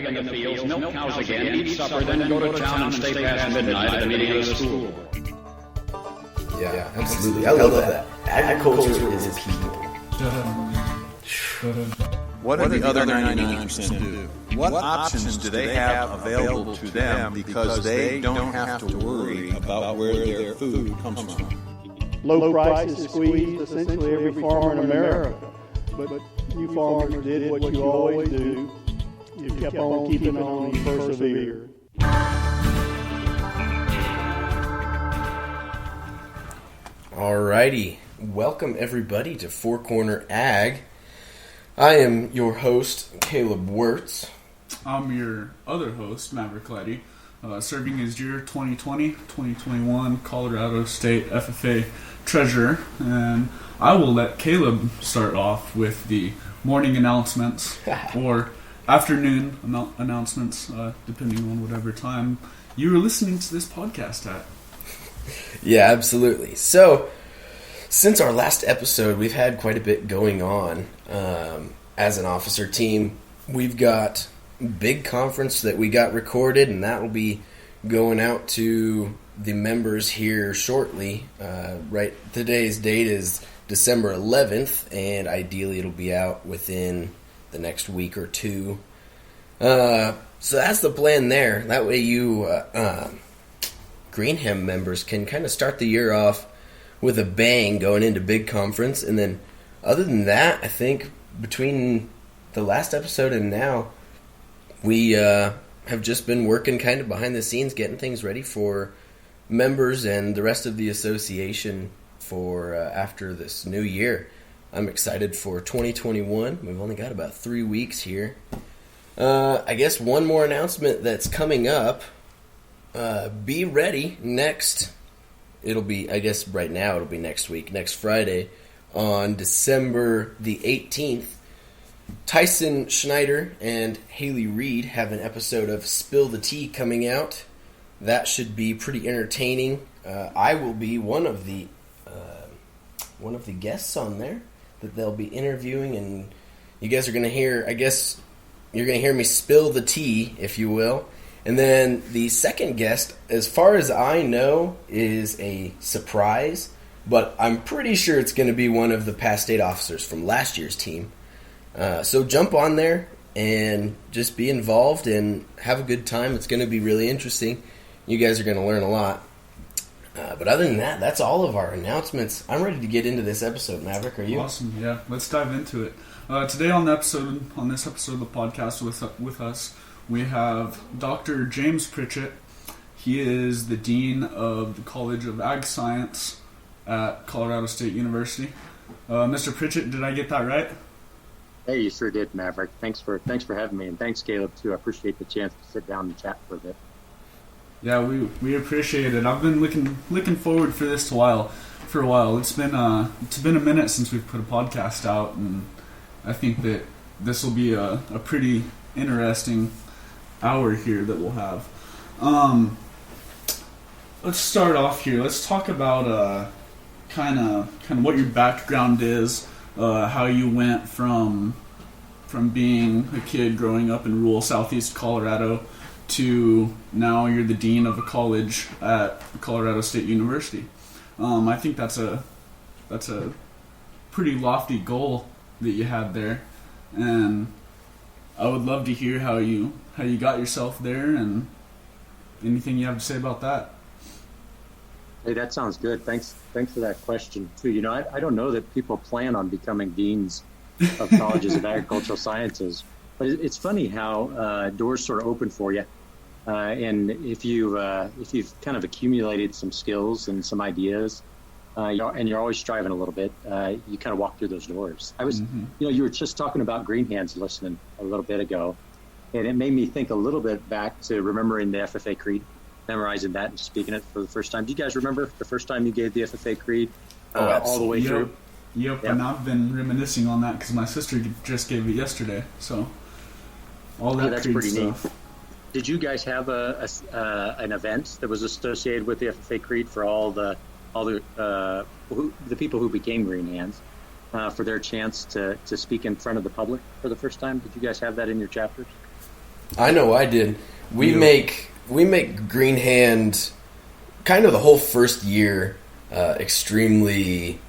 in the fields, milk cows again, eat supper, then go to town and stay past midnight at the meeting of the school. Yeah, absolutely. I love that. Agriculture is people. What do the other 99% do? What options do they have available to them because they don't have to worry about where their food comes from? Low prices squeezed essentially every farmer in America. But you farmers did what you always do. You kept on keeping on, you persevered. Alrighty, welcome everybody to Four Corner Ag. I am your host, Caleb Wirtz. I'm your other host, Mavric, serving as your 2020-2021 Colorado State FFA Treasurer. And I will let Caleb start off with the morning announcements or afternoon announcements, depending on whatever time you were listening to this podcast at. Yeah, absolutely. So, since our last episode, we've had quite a bit going on as an officer team. We've got a big conference that we got recorded, and that will be going out to the members here shortly. Right, today's date is December 11th, and ideally it'll be out within the next week or two. So that's the plan there. That way you Greenham members can kind of start the year off with a bang going into big conference. And then other than that, I think between the last episode and now, we have just been working kind of behind the scenes, getting things ready for members and the rest of the association for after this new year. I'm excited for 2021. We've only got about 3 weeks here. I guess one more announcement that's coming up. Be ready next. It'll be, I guess right now it'll be next week, next Friday, on December the 18th. Tyson Schneider and Haley Reed have an episode of Spill the Tea coming out. That should be pretty entertaining. I will be one of the guests on there that they'll be interviewing, and you guys are going to hear, I guess you're going to hear me spill the tea, if you will. And then the second guest, as far as I know, is a surprise, but I'm pretty sure it's going to be one of the past state officers from last year's team. So jump on there and just be involved and have a good time. It's going to be really interesting. You guys are going to learn a lot. But other than that, that's all of our announcements. I'm ready to get into this episode. Maverick, are you? Awesome. Yeah, let's dive into it. Today on this episode of the podcast with us, we have Dr. James Pritchett. He is the Dean of the College of Ag Science at Colorado State University. Mr. Pritchett, did I get that right? Hey, you sure did, Maverick. Thanks for having me, and thanks, Caleb, too. I appreciate the chance to sit down and chat for a bit. Yeah, we appreciate it. I've been looking forward for this for a while. It's been a minute since we've put a podcast out, and I think that this will be a pretty interesting hour here that we'll have. Let's start off here. Let's talk about kind of what your background is, how you went from being a kid growing up in rural southeast Colorado to now you're the dean of a college at Colorado State University. I think that's a pretty lofty goal that you had there, and I would love to hear how you got yourself there and anything you have to say about that. Hey, that sounds good. Thanks for that question too. You know, I don't know that people plan on becoming deans of colleges of agricultural sciences, but it's funny how doors sort of open for you. And if you've kind of accumulated some skills and some ideas, and you're always striving a little bit, you kind of walk through those doors. I was, you were just talking about green hands listening a little bit ago, and it made me think a little bit back to remembering the FFA Creed, memorizing that and speaking it for the first time. Do you guys remember the first time you gave the FFA Creed all the way through? Yep, and I've been reminiscing on that because my sister just gave it yesterday. So all that that's Creed pretty stuff. Neat. Did you guys have an event that was associated with the FFA Creed for all the people who became green hands for their chance to speak in front of the public for the first time? Did you guys have that in your chapters? I know I did. We make Green Hand kind of the whole first year extremely,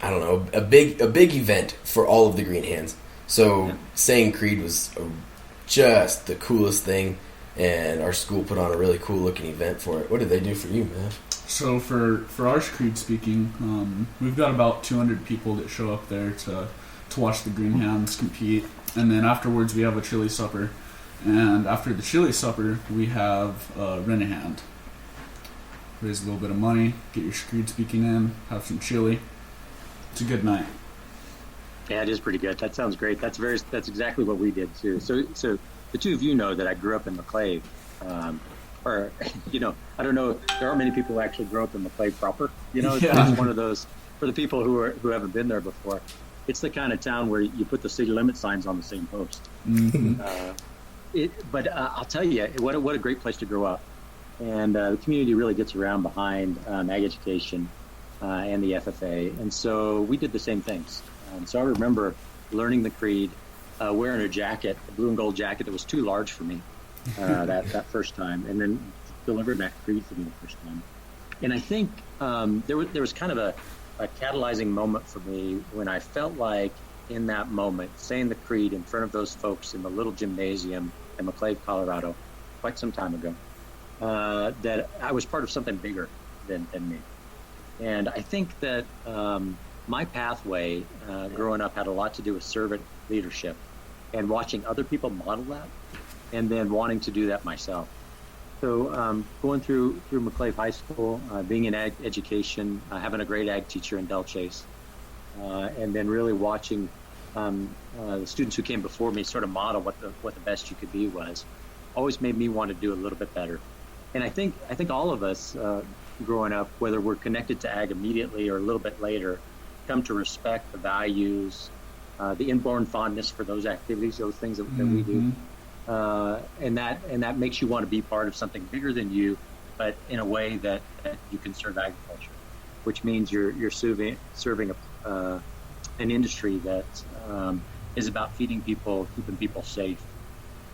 I don't know, a big event for all of the Green Hands. So saying Creed was just the coolest thing, and our school put on a really cool looking event for it. What did they do for you, Mav? So for our Creed speaking, we've got about 200 people that show up there to watch the Green Hands compete, and then afterwards we have a chili supper, and after the chili supper we have rent a hand. Raise a little bit of money, get your Creed speaking in, have some chili. It's a good night. Yeah, it is pretty good. That sounds great. That's exactly what we did too. So the two of you know that I grew up in McClave, or I don't know. There aren't many people who actually grow up in McClave proper. It's one of those for the people who haven't been there before. It's the kind of town where you put the city limit signs on the same post. Mm-hmm. But I'll tell you, what a great place to grow up, and the community really gets around behind ag education and the FFA, and so we did the same things. So I remember learning the Creed, wearing a jacket, a blue and gold jacket that was too large for me that first time, and then delivering that Creed for me the first time. And I think there was kind of a catalyzing moment for me when I felt like in that moment, saying the Creed in front of those folks in the little gymnasium in McClave, Colorado, quite some time ago, that I was part of something bigger than me. And I think that my pathway growing up had a lot to do with servant leadership and watching other people model that and then wanting to do that myself. So going through McClave High School, being in ag education, having a great ag teacher in Del Chase, and then really watching the students who came before me sort of model what the best you could be was, always made me want to do a little bit better. And I think all of us growing up, whether we're connected to ag immediately or a little bit later, come to respect the values, the inborn fondness for those activities, those things that we do. And that makes you want to be part of something bigger than you, but in a way that you can serve agriculture, which means you're serving an industry that is about feeding people, keeping people safe,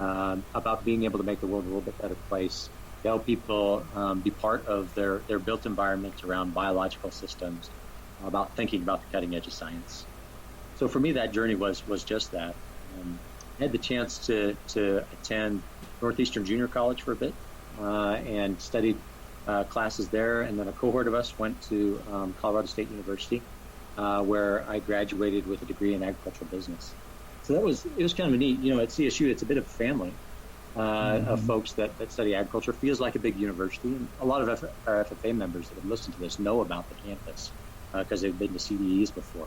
about being able to make the world a little bit better place, to help people be part of their built environments around biological systems, about thinking about the cutting edge of science. So for me, that journey was just that. I had the chance to attend Northeastern Junior College for a bit and studied classes there, and then a cohort of us went to Colorado State University, where I graduated with a degree in agricultural business. So it was kind of neat. At CSU, it's a bit of a family of folks that study agriculture. It feels like a big university, and a lot of our FFA members that have listened to this know about the campus because they've been to CDEs before.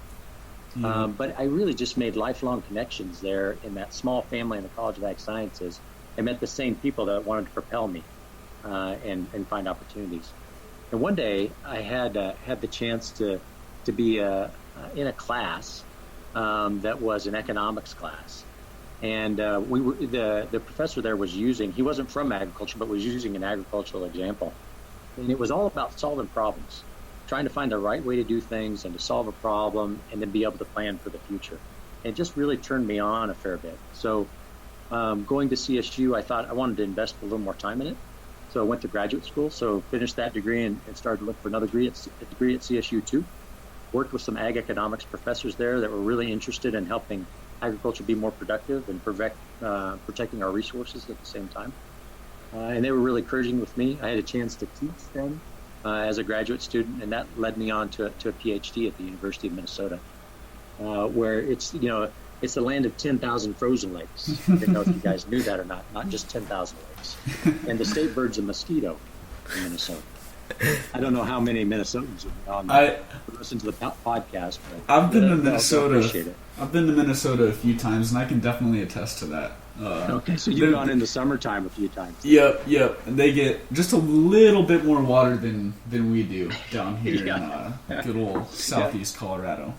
But I really just made lifelong connections there in that small family in the College of Ag Sciences. I met the same people that wanted to propel me and find opportunities. And one day I had the chance to be in a class that was an economics class, and the professor there was he wasn't from agriculture, but was using an agricultural example, and it was all about solving problems, trying to find the right way to do things and to solve a problem and then be able to plan for the future. It just really turned me on a fair bit. So going to CSU, I thought I wanted to invest a little more time in it. So I went to graduate school, so finished that degree and started to look for another degree at CSU too. Worked with some ag economics professors there that were really interested in helping agriculture be more productive and protecting our resources at the same time. And they were really encouraging with me. I had a chance to teach them as a graduate student, and that led me on to a PhD at the University of Minnesota, where it's the land of 10,000 frozen lakes. I didn't know if you guys knew that or not just 10,000 lakes. And the state bird's a mosquito in Minnesota. I don't know how many Minnesotans listen to the podcast. But I've been to Minnesota. I've been to Minnesota a few times, and I can definitely attest to that. Okay, so you've gone in the summertime a few times. Yep. And they get just a little bit more water than we do down here in good old southeast Colorado.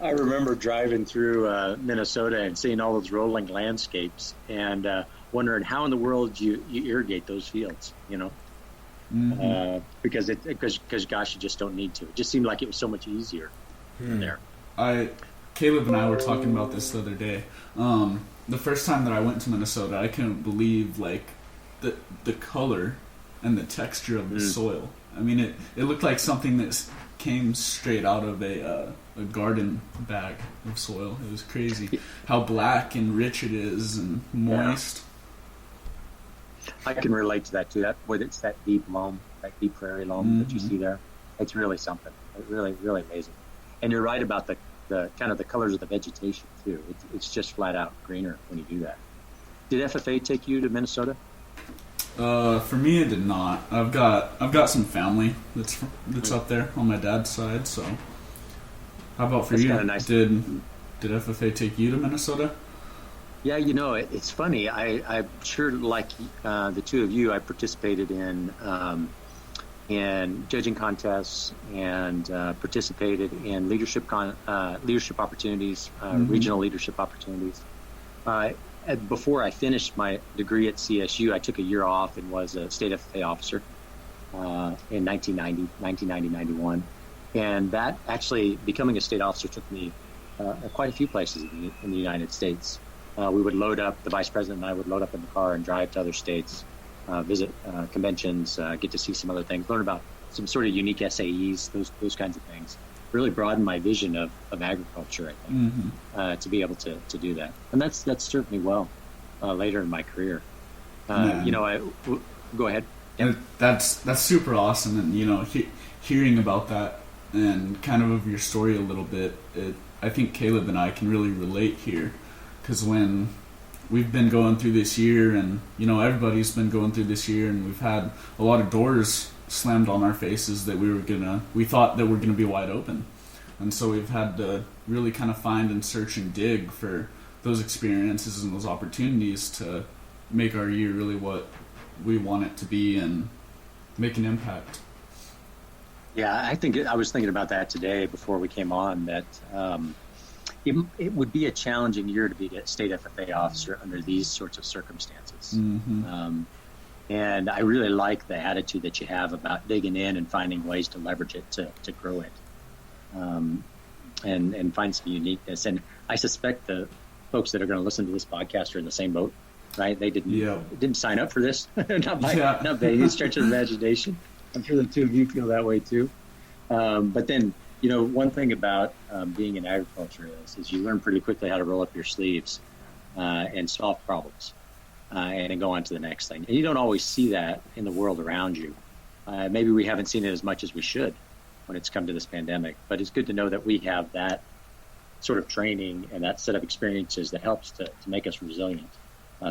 I remember driving through Minnesota and seeing all those rolling landscapes and wondering how in the world you irrigate those fields, because gosh, you just don't need to. It just seemed like it was so much easier there. Caleb and I were talking about this the other day. The first time that I went to Minnesota, I couldn't believe like the color and the texture of the soil. I mean, it looked like something that came straight out of a garden bag of soil. It was crazy how black and rich it is and moist. I can relate to that too. It's that deep loam, that deep prairie loam that you see there. It's really something. It's really, really amazing. And you're right about the kind of the colors of the vegetation too. It's just flat out greener when you do that. Did FFA take you to Minnesota? For me, it did not. I've got some family that's up there on my dad's side. So, how about for That's you? kinda nice. Did FFA take you to Minnesota? Yeah, it's funny. I'm sure, like the two of you, I participated in judging contests and participated in leadership opportunities, regional leadership opportunities. Before I finished my degree at CSU, I took a year off and was a state FFA officer in 1990-91. And that actually, becoming a state officer took me quite a few places in the United States. We would load up, the vice president and I would load up in the car and drive to other states, visit conventions, get to see some other things, learn about some sort of unique SAEs, those kinds of things. Really broadened my vision of agriculture, I think, to be able to do that. And that's certainly later in my career. Go ahead. And that's super awesome, and hearing about that and kind of your story a little bit, I think Caleb and I can really relate here, because when we've been going through this year, and everybody's been going through this year, and we've had a lot of doors slammed on our faces that we thought that were gonna be wide open, and so we've had to really kind of find and search and dig for those experiences and those opportunities to make our year really what we want it to be and make an impact. Yeah, I was thinking about that today before we came on, that it would be a challenging year to be a state FFA officer under these sorts of circumstances. And I really like the attitude that you have about digging in and finding ways to leverage it to grow it, and find some uniqueness. And I suspect the folks that are going to listen to this podcast are in the same boat, right? They didn't sign up for this, not by any stretch of imagination. I'm sure the two of you feel that way too. But then, one thing about being in agriculture is you learn pretty quickly how to roll up your sleeves and solve problems. And then go on to the next thing. And you don't always see that in the world around you. Maybe we haven't seen it as much as we should when it's come to this pandemic. But it's good to know that we have that sort of training and that set of experiences that helps to make us resilient,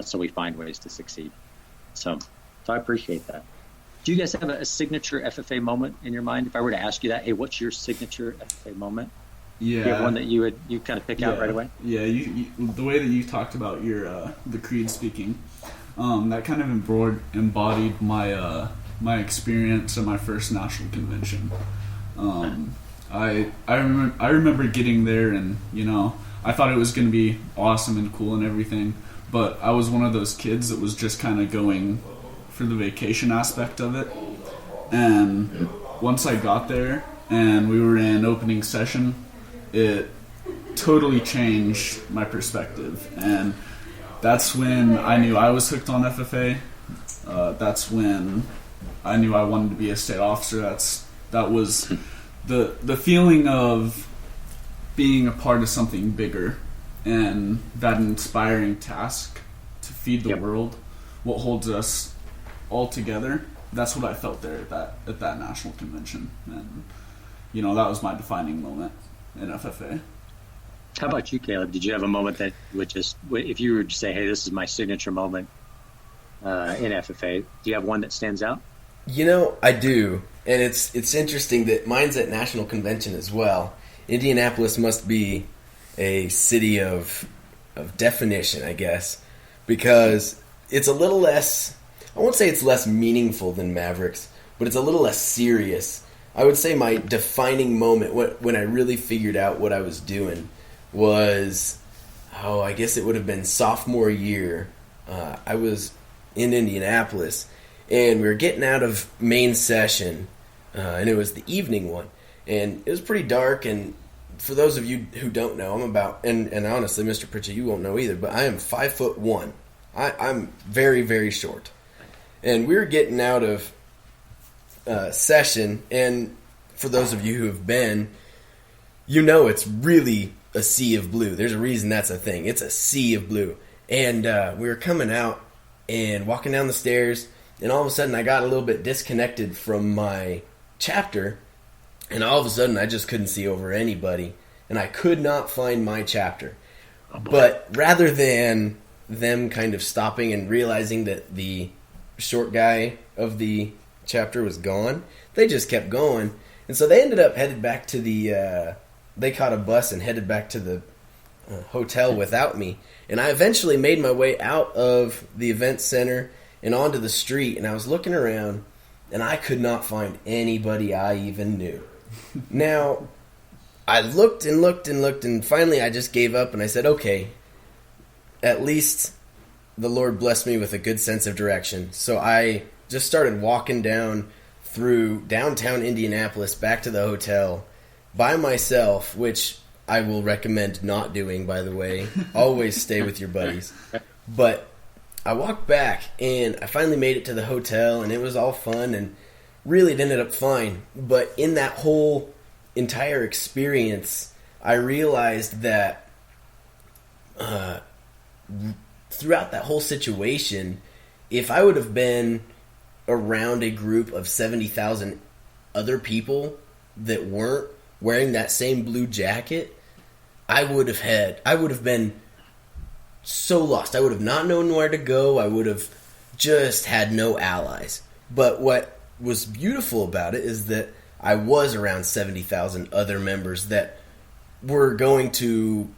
so we find ways to succeed. So I appreciate that. Do you guys have a signature FFA moment in your mind? If I were to ask you that, hey, what's your signature FFA moment? Yeah. Do you have one that you kind of pick out right away? Yeah, you the way that you talked about your the creed speaking, that kind of embodied my experience at my first national convention. I remember getting there, and I thought it was going to be awesome and cool and everything, but I was one of those kids that was just kind of going for the vacation aspect of it. And once I got there and we were in opening session, it totally changed my perspective, and that's when I knew I was hooked on FFA. That's when I knew I wanted to be a state officer. That was the feeling of being a part of something bigger, and that inspiring task to feed the world, what holds us all together. That's what I felt there at that national convention, and that was my defining moment in FFA. How about you, Caleb? Did you have a moment that would just, if you were to say, hey, this is my signature moment in FFA, do you have one that stands out? I do, and it's interesting that mine's at national convention as well. Indianapolis must be a city of definition, I guess, because it's a little less, I won't say it's less meaningful than Mavericks, but it's a little less serious. I would say my defining moment when I really figured out what I was doing was, I guess it would have been sophomore year. I was in Indianapolis, and we were getting out of main session, and it was the evening one, and it was pretty dark, and for those of you who don't know, I'm about, and honestly, Mr. Pritchett, you won't know either, but I am 5'1". I'm very, very short. And we were getting out of session, and for those of you who have been, you know it's really a sea of blue. There's a reason that's a thing. It's a sea of blue. And we were coming out and walking down the stairs, and all of a sudden I got a little bit disconnected from my chapter, and all of a sudden I just couldn't see over anybody, and I could not find my chapter. But rather than them kind of stopping and realizing that the short guy of the chapter was gone, they just kept going. And so they ended up headed back to the, they caught a bus and headed back to the hotel without me. And I eventually made my way out of the event center and onto the street, and I was looking around, and I could not find anybody I even knew. Now, I looked and looked and looked, and finally I just gave up, and I said, okay, at least the Lord blessed me with a good sense of direction. So I just started walking down through downtown Indianapolis back to the hotel by myself, which I will recommend not doing, by the way. Always stay with your buddies. But I walked back, and I finally made it to the hotel, and it was all fun, and really it ended up fine. But in that whole entire experience, I realized that throughout that whole situation, if I would have been around a group of 70,000 other people that weren't wearing that same blue jacket, I would have been so lost. I would have not known where to go. I would have just had no allies. But what was beautiful about it is that I was around 70,000 other members that were going to,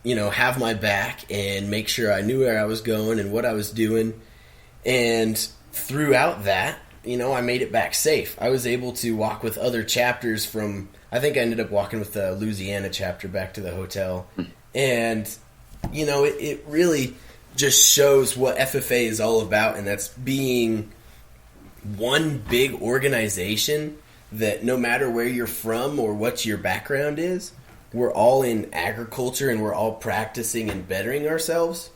have my back and make sure I knew where I was going and what I was doing. And throughout that, I made it back safe. I was able to walk with other chapters from, I think I ended up walking with the Louisiana chapter back to the hotel. And, it really just shows what FFA is all about, and that's being one big organization that no matter where you're from or what your background is, we're all in agriculture and we're all practicing and bettering ourselves.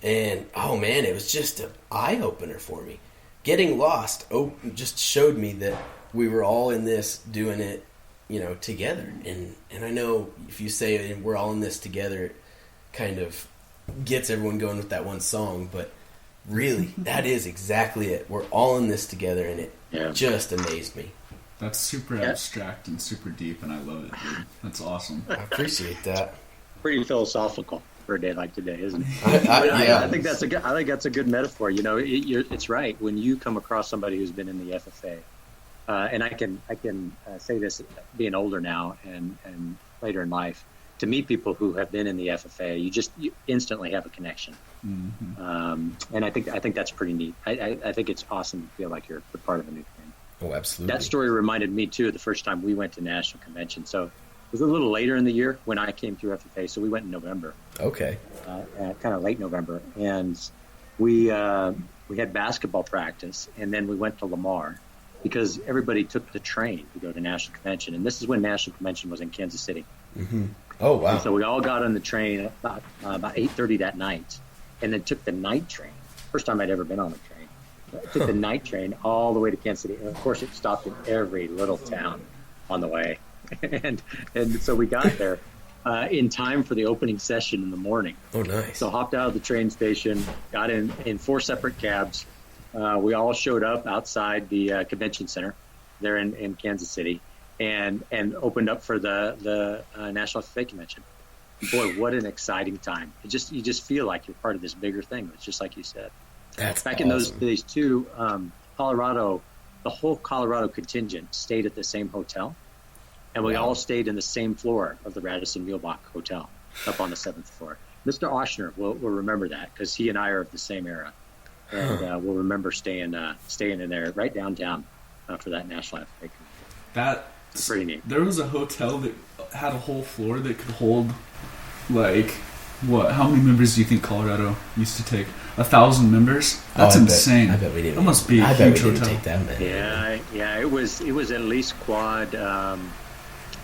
And, oh man, it was just an eye-opener for me. Getting lost just showed me that we were all in this doing it, together. And I know if you say we're all in this together, it kind of gets everyone going with that one song. But really, that is exactly it. We're all in this together, and it just amazed me. That's super abstract and super deep, and I love it, dude. That's awesome. I appreciate that. Pretty philosophical for a day like today, isn't it? I think that's a good metaphor. It's right. When you come across somebody who's been in the FFA, and I can say this being older now and later in life, to meet people who have been in the FFA, you instantly have a connection. Mm-hmm. And I think that's pretty neat. I think it's awesome to feel like you're part of a new thing. Oh, absolutely. That story reminded me, too, of the first time we went to National Convention. So it was a little later in the year when I came through FFA, so we went in November. Okay. Kind of late November. And we had basketball practice, and then we went to Lamar because everybody took the train to go to National Convention. And this is when National Convention was in Kansas City. Mm-hmm. Oh, wow. And so we all got on the train about 8:30 that night, and then took the night train. First time I'd ever been on a train. Took the night train all the way to Kansas City. And of course, it stopped in every little town on the way. and so we got there in time for the opening session in the morning. Oh, nice. So hopped out of the train station, got in 4 separate cabs. We all showed up outside the convention center there in Kansas City and opened up for the National FFA Convention. Boy, what an exciting time. You just feel like you're part of this bigger thing. It's just like you said. That's back awesome. In those days too, Colorado, the whole Colorado contingent stayed at the same hotel, and we all stayed in the same floor of the Radisson Muehlbach Hotel up on the 7th floor. Mr. Oshner will remember that because he and I are of the same era, and we'll remember staying in there right downtown for that National FFA Convention. That's pretty neat. There was a hotel that had a whole floor that could hold, like, what? How many members do you think Colorado used to take? 1,000 members? That's insane. I bet we didn't. That must be a huge hotel. Take that many. Yeah. It was at least quad.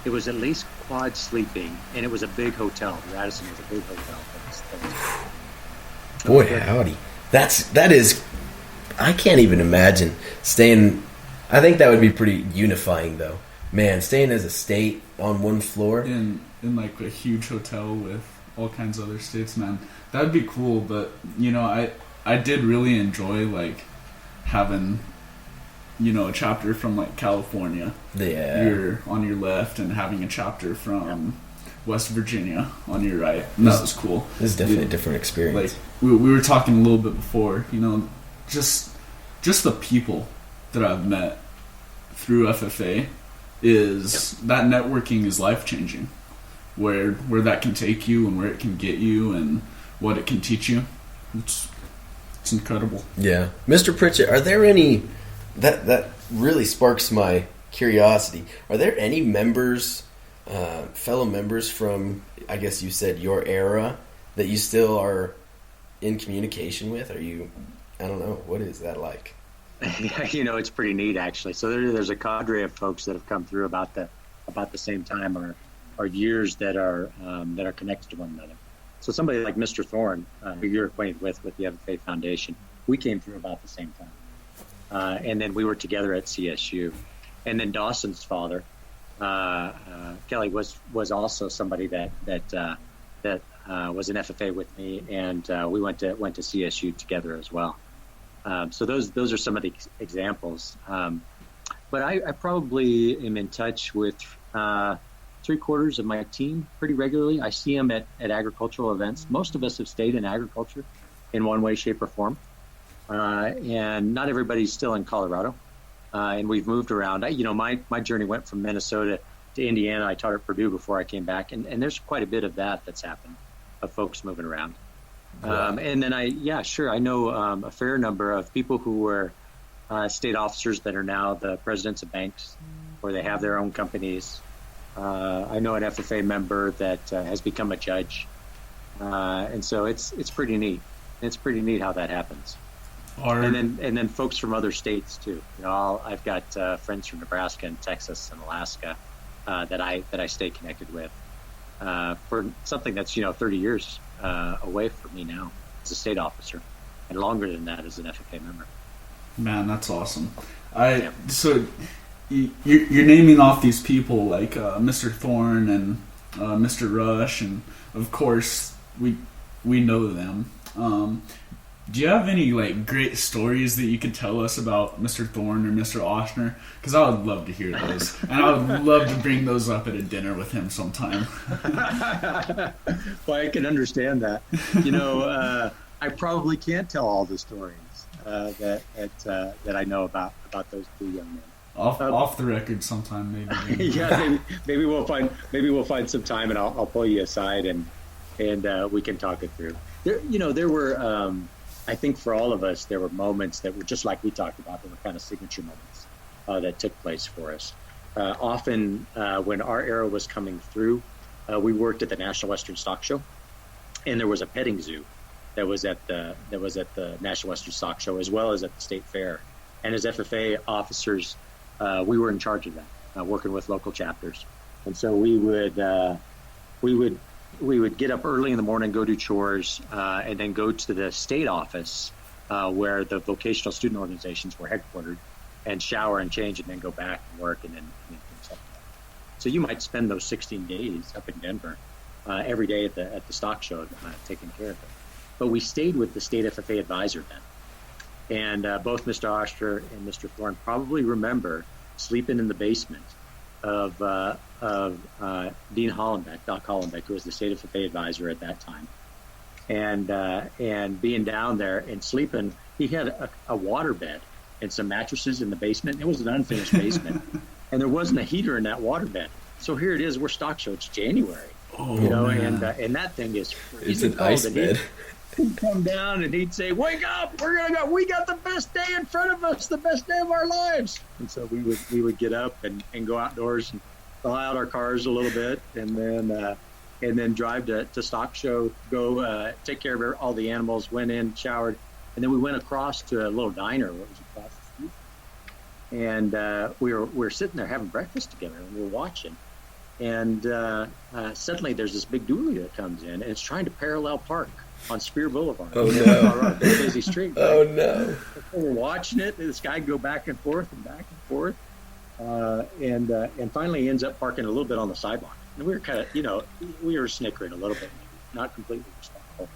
it was at least quad sleeping, and it was a big hotel. Radisson was a big hotel. Boy, howdy. That is, I can't even imagine staying. I think that would be pretty unifying, though. Man, staying as a state on one floor. In like a huge hotel with all kinds of other states, man. That would be cool, but, you know, I did really enjoy, like, having, you know, a chapter from, like, California. Yeah. You're on your left, and having a chapter from West Virginia on your right. And that was cool. This is definitely a different experience. Like, we were talking a little bit before, you know, just the people that I've met through FFA is that networking is life-changing. Where that can take you and where it can get you and what it can teach you. It's incredible. Yeah. Mr. Pritchett, are there any that really sparks my curiosity. Are there any members, fellow members from, I guess you said your era, that you still are in communication with? Are you, I don't know, what is that like? You know, it's pretty neat actually. So there's a cadre of folks that have come through about the same time or years that are connected to one another. So somebody like Mr. Thorne, who you're acquainted with the FFA Foundation, we came through about the same time, and then we were together at CSU. And then Dawson's father, Kelly, was also somebody that was an FFA with me, and we went to CSU together as well. So those are some of the examples. But I probably am in touch with 3/4 of my team pretty regularly. I see them at agricultural events. Most of us have stayed in agriculture in one way, shape, or form. And not everybody's still in Colorado. And we've moved around. My journey went from Minnesota to Indiana. I taught at Purdue before I came back. And there's quite a bit of that's happened, of folks moving around. Wow. And then I know a fair number of people who were state officers that are now the presidents of banks, or they have their own companies. I know an FFA member that has become a judge, and so it's pretty neat. It's pretty neat how that happens. And then folks from other states too. You know, I've got friends from Nebraska and Texas and Alaska that I stay connected with for something that's 30 years away from me now as a state officer, and longer than that as an FFA member. Man, that's awesome. So you're naming off these people like Mr. Thorne and Mr. Rush, and of course we know them. Do you have any like great stories that you could tell us about Mr. Thorne or Mr. Oshner? Because I would love to hear those, and I would love to bring those up at a dinner with him sometime. Well, I can understand that. I probably can't tell all the stories that I know about those two young men. Off the record sometime, maybe. Yeah, maybe we'll find some time, and I'll pull you aside and we can talk it through. There were I think for all of us there were moments that were just like we talked about. They were kind of signature moments that took place for us. Often when our era was coming through, we worked at the National Western Stock Show, and there was a petting zoo that was at the National Western Stock Show as well as at the State Fair. And as FFA officers, we were in charge of that, working with local chapters. And so we would get up early in the morning, go do chores, and then go to the state office where the vocational student organizations were headquartered, and shower and change, and then go back and work, and then finish up. So you might spend those 16 days up in Denver every day at the stock show taking care of it. But we stayed with the state FFA advisor then. And both Mr. Oster and Mr. Thorne probably remember sleeping in the basement of Dean Hollenbeck, Doc Hollenbeck, who was the state FFA advisor at that time, and being down there and sleeping. He had a waterbed and some mattresses in the basement. It was an unfinished basement, and there wasn't a heater in that waterbed. So here it is. We're stock show. It's January, and that thing is freezing. It's an ice bed. He'd come down and he'd say, "Wake up! We got the best day in front of us, the best day of our lives." And so we would get up and go outdoors and thaw out our cars a little bit, and then drive to stock show, go take care of all the animals, went in, showered, and then we went across to a little diner that was across the street, and we were sitting there having breakfast together, and we were watching, And suddenly there's this big dually that comes in, and it's trying to parallel park on Spear Boulevard. Oh, no. Colorado, very busy street. Right? Oh, no. We're watching it. This guy go back and forth and back and forth. And finally ends up parking a little bit on the sidewalk. And we were kind of, we were snickering a little bit, not completely respectful.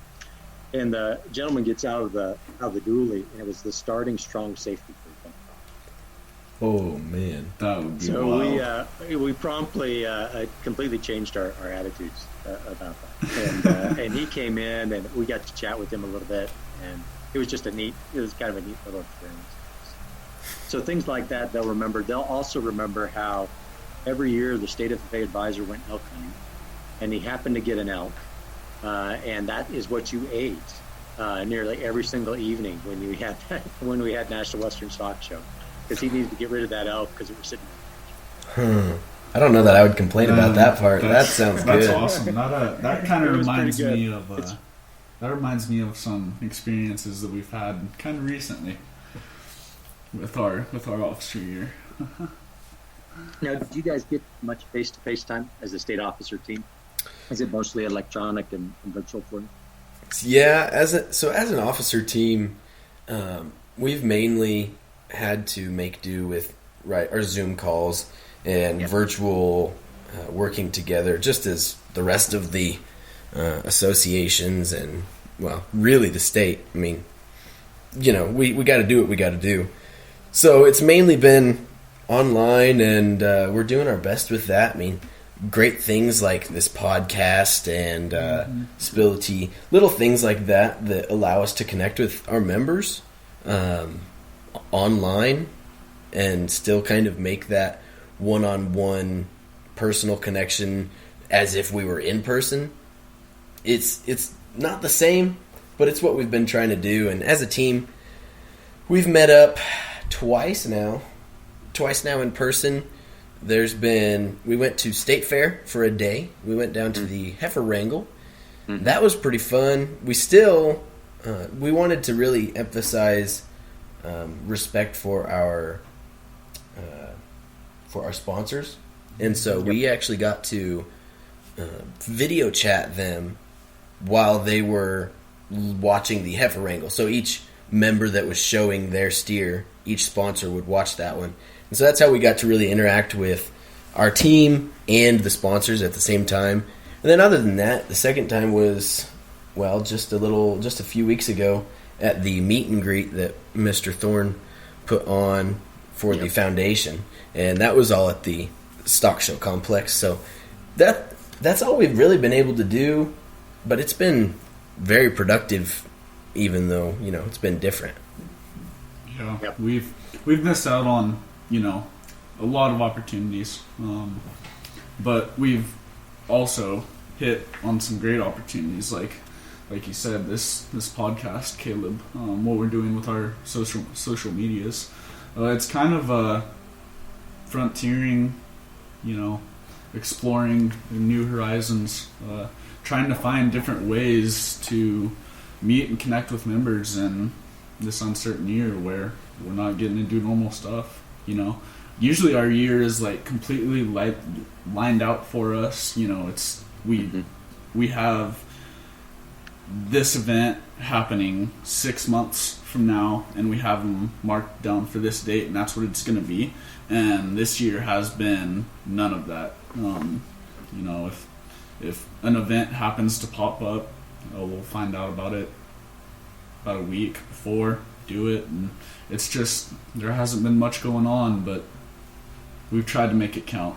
And the gentleman gets out of the dually, and it was the starting strong safety group. Oh, man. That would be So wild. we promptly completely changed our attitudes about that. And he came in, and we got to chat with him a little bit, and it was kind of a neat little experience. So things like that they'll remember. They'll also remember how every year the state FFA advisor went elk hunting, and he happened to get an elk, and that is what you ate nearly every single evening when we had National Western Stock Show, because he needed to get rid of that elk because it was sitting. I don't know that I would complain about that part. That sounds good. That's awesome. That kind of reminds me of that reminds me of some experiences that we've had kind of recently with our officer year. Now, did you guys get much face-to-face time as a state officer team? Is it mostly electronic and virtual for you? Yeah, as an officer team, we've mainly had to make do with our Zoom calls and virtual working together, just as the rest of the associations and, well, really the state. I mean, we got to do what we got to do. So it's mainly been online, and we're doing our best with that. I mean, great things like this podcast and Spill the Tea, little things like that allow us to connect with our members online and still kind of make that one-on-one personal connection as if we were in person. It's not the same, but it's what we've been trying to do. And as a team, we've met up twice now in person. We went to State Fair for a day. We went down to the heifer wrangle. That was pretty fun. We wanted to really emphasize respect for our sponsors, and so we actually got to video chat them while they were watching the heifer wrangle. So each member that was showing their steer, each sponsor would watch that one. And so that's how we got to really interact with our team and the sponsors at the same time. And then other than that, the second time was, well, just a few weeks ago at the meet and greet that Mr. Thorne put on for the foundation. And that was all at the stock show complex. So that's all we've really been able to do, but it's been very productive, even though, it's been different. Yeah, we've missed out on, a lot of opportunities, but we've also hit on some great opportunities, like you said, this podcast, Caleb, what we're doing with our social medias. It's kind of frontiering, exploring new horizons, trying to find different ways to meet and connect with members in this uncertain year where we're not getting to do normal stuff. Usually our year is like completely lined out for us. We have this event happening 6 months from now, and we have them marked down for this date, and that's what it's going to be. And this year has been none of that. If an event happens to pop up, we'll find out about it about a week before, do it, and it's just, there hasn't been much going on, but we've tried to make it count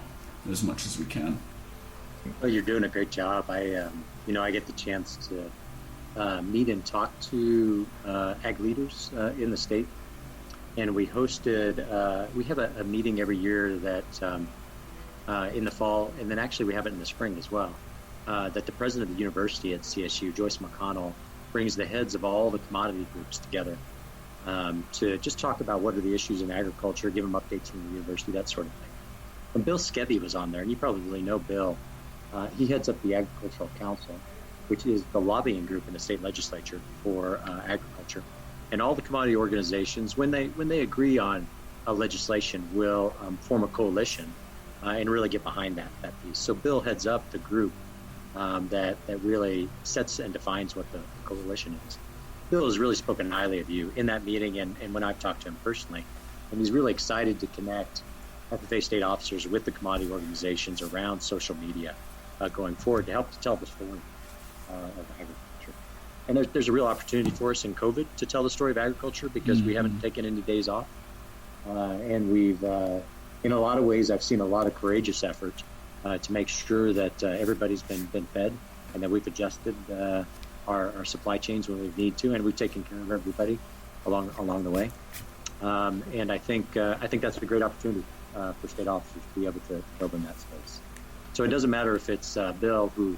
as much as we can. Well, you're doing a great job. I get the chance to meet and talk to ag leaders in the state, and we hosted. We have a meeting every year that in the fall, and then actually we have it in the spring as well. That the president of the university at CSU, Joyce McConnell, brings the heads of all the commodity groups together to just talk about what are the issues in agriculture, give them updates from the university, that sort of thing. And Bill Skevy was on there, and you probably really know Bill. He heads up the Agricultural Council, which is the lobbying group in the state legislature for agriculture. And all the commodity organizations, when they agree on legislation, will form a coalition and really get behind that piece. So Bill heads up the group that really sets and defines what the coalition is. Bill has really spoken highly of you in that meeting and when I've talked to him personally, and he's really excited to connect FFA state officers with the commodity organizations around social media going forward to help to tell the story of agriculture. And there's a real opportunity for us in COVID to tell the story of agriculture because we haven't taken any days off. And we've, in a lot of ways, I've seen a lot of courageous effort to make sure that everybody's been fed and that we've adjusted our supply chains when we need to, and we've taken care of everybody along the way. And I think that's a great opportunity for state officers to be able to build in that space. So it doesn't matter if it's Bill, who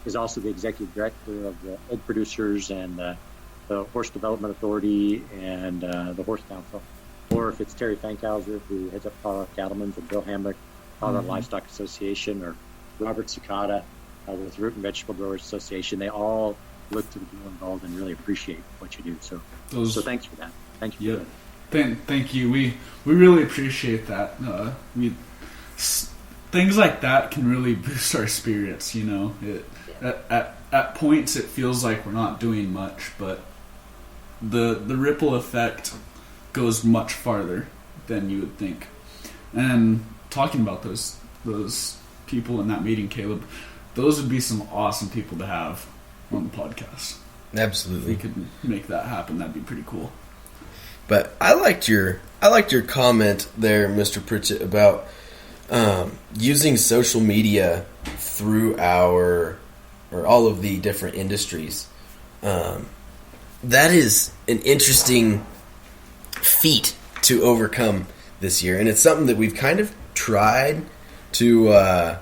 is also the executive director of the egg producers and the Horse Development Authority and the Horse Council, or if it's Terry Fankhauser, who heads up Colorado Cattlemen's, or Bill Hamrick, Colorado Livestock Association, or Robert Cicada with Root and Vegetable Growers Association. They all look to be involved and really appreciate what you do. So thanks for that. Thank you. Yeah. Thank you. We really appreciate that. Things like that can really boost our spirits. At points it feels like we're not doing much, but the ripple effect goes much farther than you would think. And talking about those people in that meeting, Caleb, those would be some awesome people to have on the podcast. Absolutely. If we could make that happen, that'd be pretty cool. But I liked your comment there, Mr. Pritchett, about using social media through all of the different industries. That is an interesting feat to overcome this year, and it's something that we've kind of tried to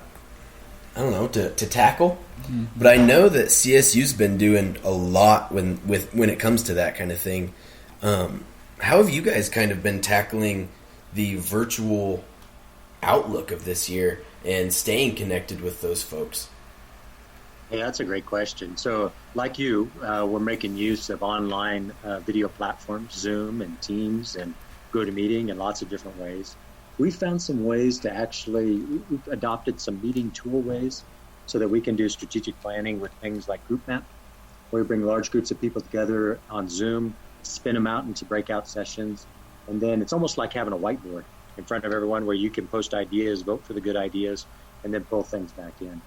to tackle. Mm-hmm. But I know that CSU's been doing a lot when it comes to that kind of thing. How have you guys kind of been tackling the virtual outlook of this year and staying connected with those folks? Yeah, that's a great question. So, like you, we're making use of online video platforms, Zoom and Teams and GoToMeeting and lots of different ways. We found some ways to we've adopted some meeting tool ways so that we can do strategic planning with things like GroupMap, where we bring large groups of people together on Zoom, spin them out into breakout sessions, and then it's almost like having a whiteboard in front of everyone where you can post ideas, vote for the good ideas, and then pull things back in.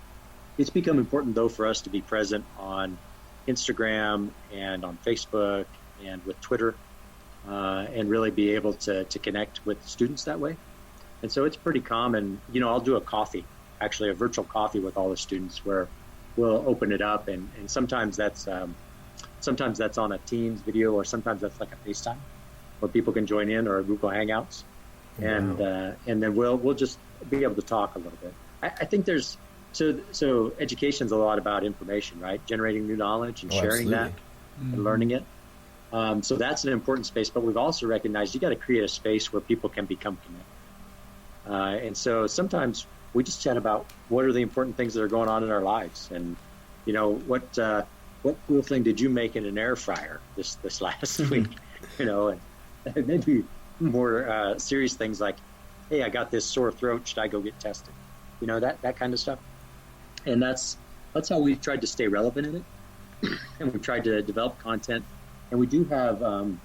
It's become important, though, for us to be present on Instagram and on Facebook and with Twitter and really be able to connect with students that way. And so it's pretty common. I'll do a virtual coffee with all the students where we'll open it up, and sometimes that's on a Teams video, or sometimes that's like a FaceTime where people can join in, or a Google Hangouts. Wow. And then we'll just be able to talk a little bit. I think there's so education's a lot about information, right? Generating new knowledge and sharing that and learning it. So that's an important space, but we've also recognized you got to create a space where people can become connected. And so sometimes we just chat about what are the important things that are going on in our lives, and what cool thing did you make in an air fryer this last week? And maybe more serious things like, hey, I got this sore throat, should I go get tested? That kind of stuff. And that's how we've tried to stay relevant in it. And we've tried to develop content. And we do have an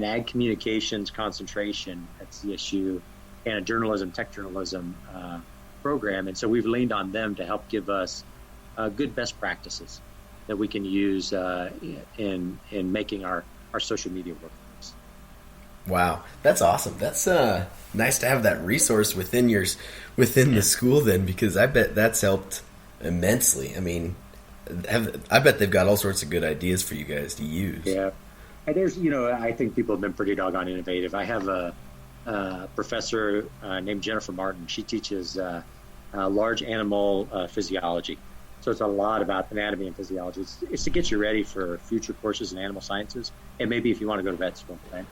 ag communications concentration at CSU and a tech journalism program. And so we've leaned on them to help give us good best practices that we can use in making our social media work. Wow, that's awesome. That's nice to have that resource within the school then, because I bet that's helped immensely. I mean, I bet they've got all sorts of good ideas for you guys to use. Yeah, and there's I think people have been pretty doggone innovative. I have a professor named Jennifer Martin. She teaches large animal physiology. So it's a lot about anatomy and physiology. It's to get you ready for future courses in animal sciences, and maybe if you want to go to vet school, right?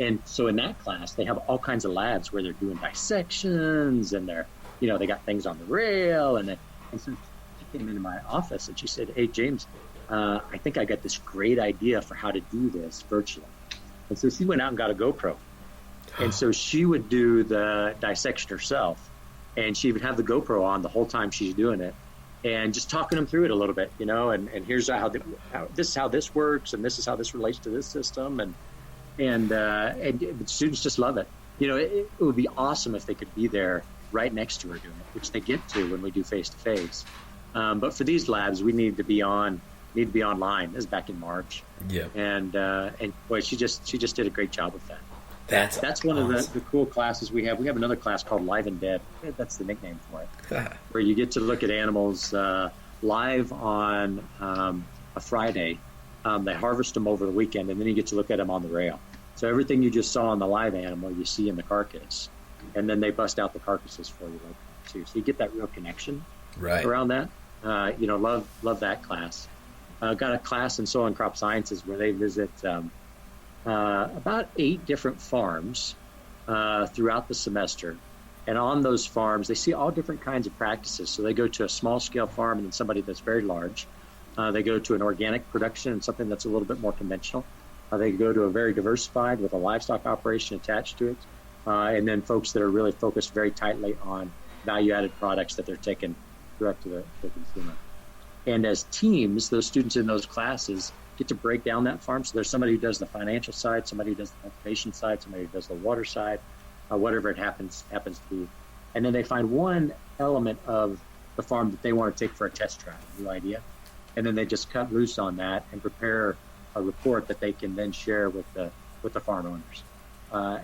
And so in that class, they have all kinds of labs where they're doing dissections, and they got things on the rail. And so she came into my office and she said, "Hey, James, I think I got this great idea for how to do this virtually." And so she went out and got a GoPro. And so she would do the dissection herself and she would have the GoPro on the whole time she's doing it, and just talking them through it a little bit, and here's how this is how this works, and this is how this relates to this system, and students just love it. It would be awesome if they could be there right next to her doing it, which they get to when we do face to face. But for these labs, we need to be online. This is back in March. Yeah. And boy, she just did a great job with that. That's one awesome. of the cool classes we have. We have another class called Live and Dead. That's the nickname for it, where you get to look at animals live on a Friday. They harvest them over the weekend, and then you get to look at them on the rail. So everything you just saw on the live animal, you see in the carcass, and then they bust out the carcasses for you too. So you get that real connection around that. Love that class. Got a class in soil and crop sciences where they visit about 8 different farms throughout the semester. And on those farms, they see all different kinds of practices. So they go to a small-scale farm and then somebody that's very large. They go to an organic production and something that's a little bit more conventional. They go to a very diversified with a livestock operation attached to it. And then folks that are really focused very tightly on value-added products that they're taking direct to the consumer. And as teams, those students in those classes get to break down that farm. So there's somebody who does the financial side, somebody who does the cultivation side, somebody who does the water side, whatever it happens to be. And then they find one element of the farm that they want to take for a test trial, a new idea. And then they just cut loose on that and prepare a report that they can then share with the farm owners.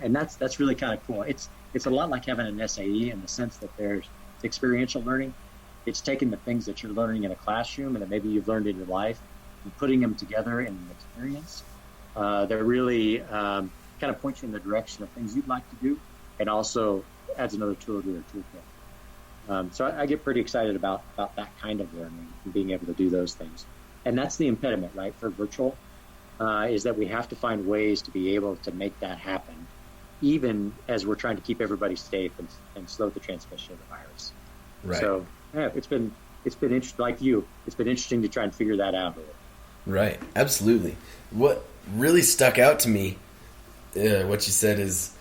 And that's really kind of cool. It's a lot like having an SAE in the sense that there's experiential learning. It's taking the things that you're learning in a classroom and that maybe you've learned in your life and putting them together in an experience. They're really kind of point you in the direction of things you'd like to do, and also adds another tool to your toolkit. So I get pretty excited about that kind of learning and being able to do those things. And that's the impediment, right, for virtual, is that we have to find ways to be able to make that happen, even as we're trying to keep everybody safe and slow the transmission of the virus. Right. So yeah, it's been interesting. Like you, it's been interesting to try and figure that out. Right. Absolutely. What really stuck out to me, what you said is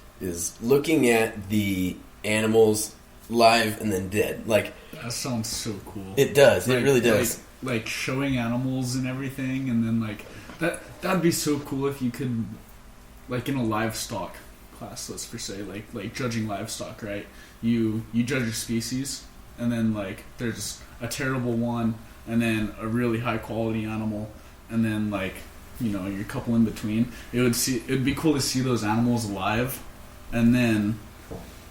looking at the animals live and then dead. Like, that sounds so cool. It does. It really does. Like showing animals and everything, and then that'd be so cool if you could, like in a livestock class, let's per se, like judging livestock, right? You judge your species, and then there's a terrible one, and then a really high quality animal, and then your couple in between. It'd be cool to see those animals alive, and then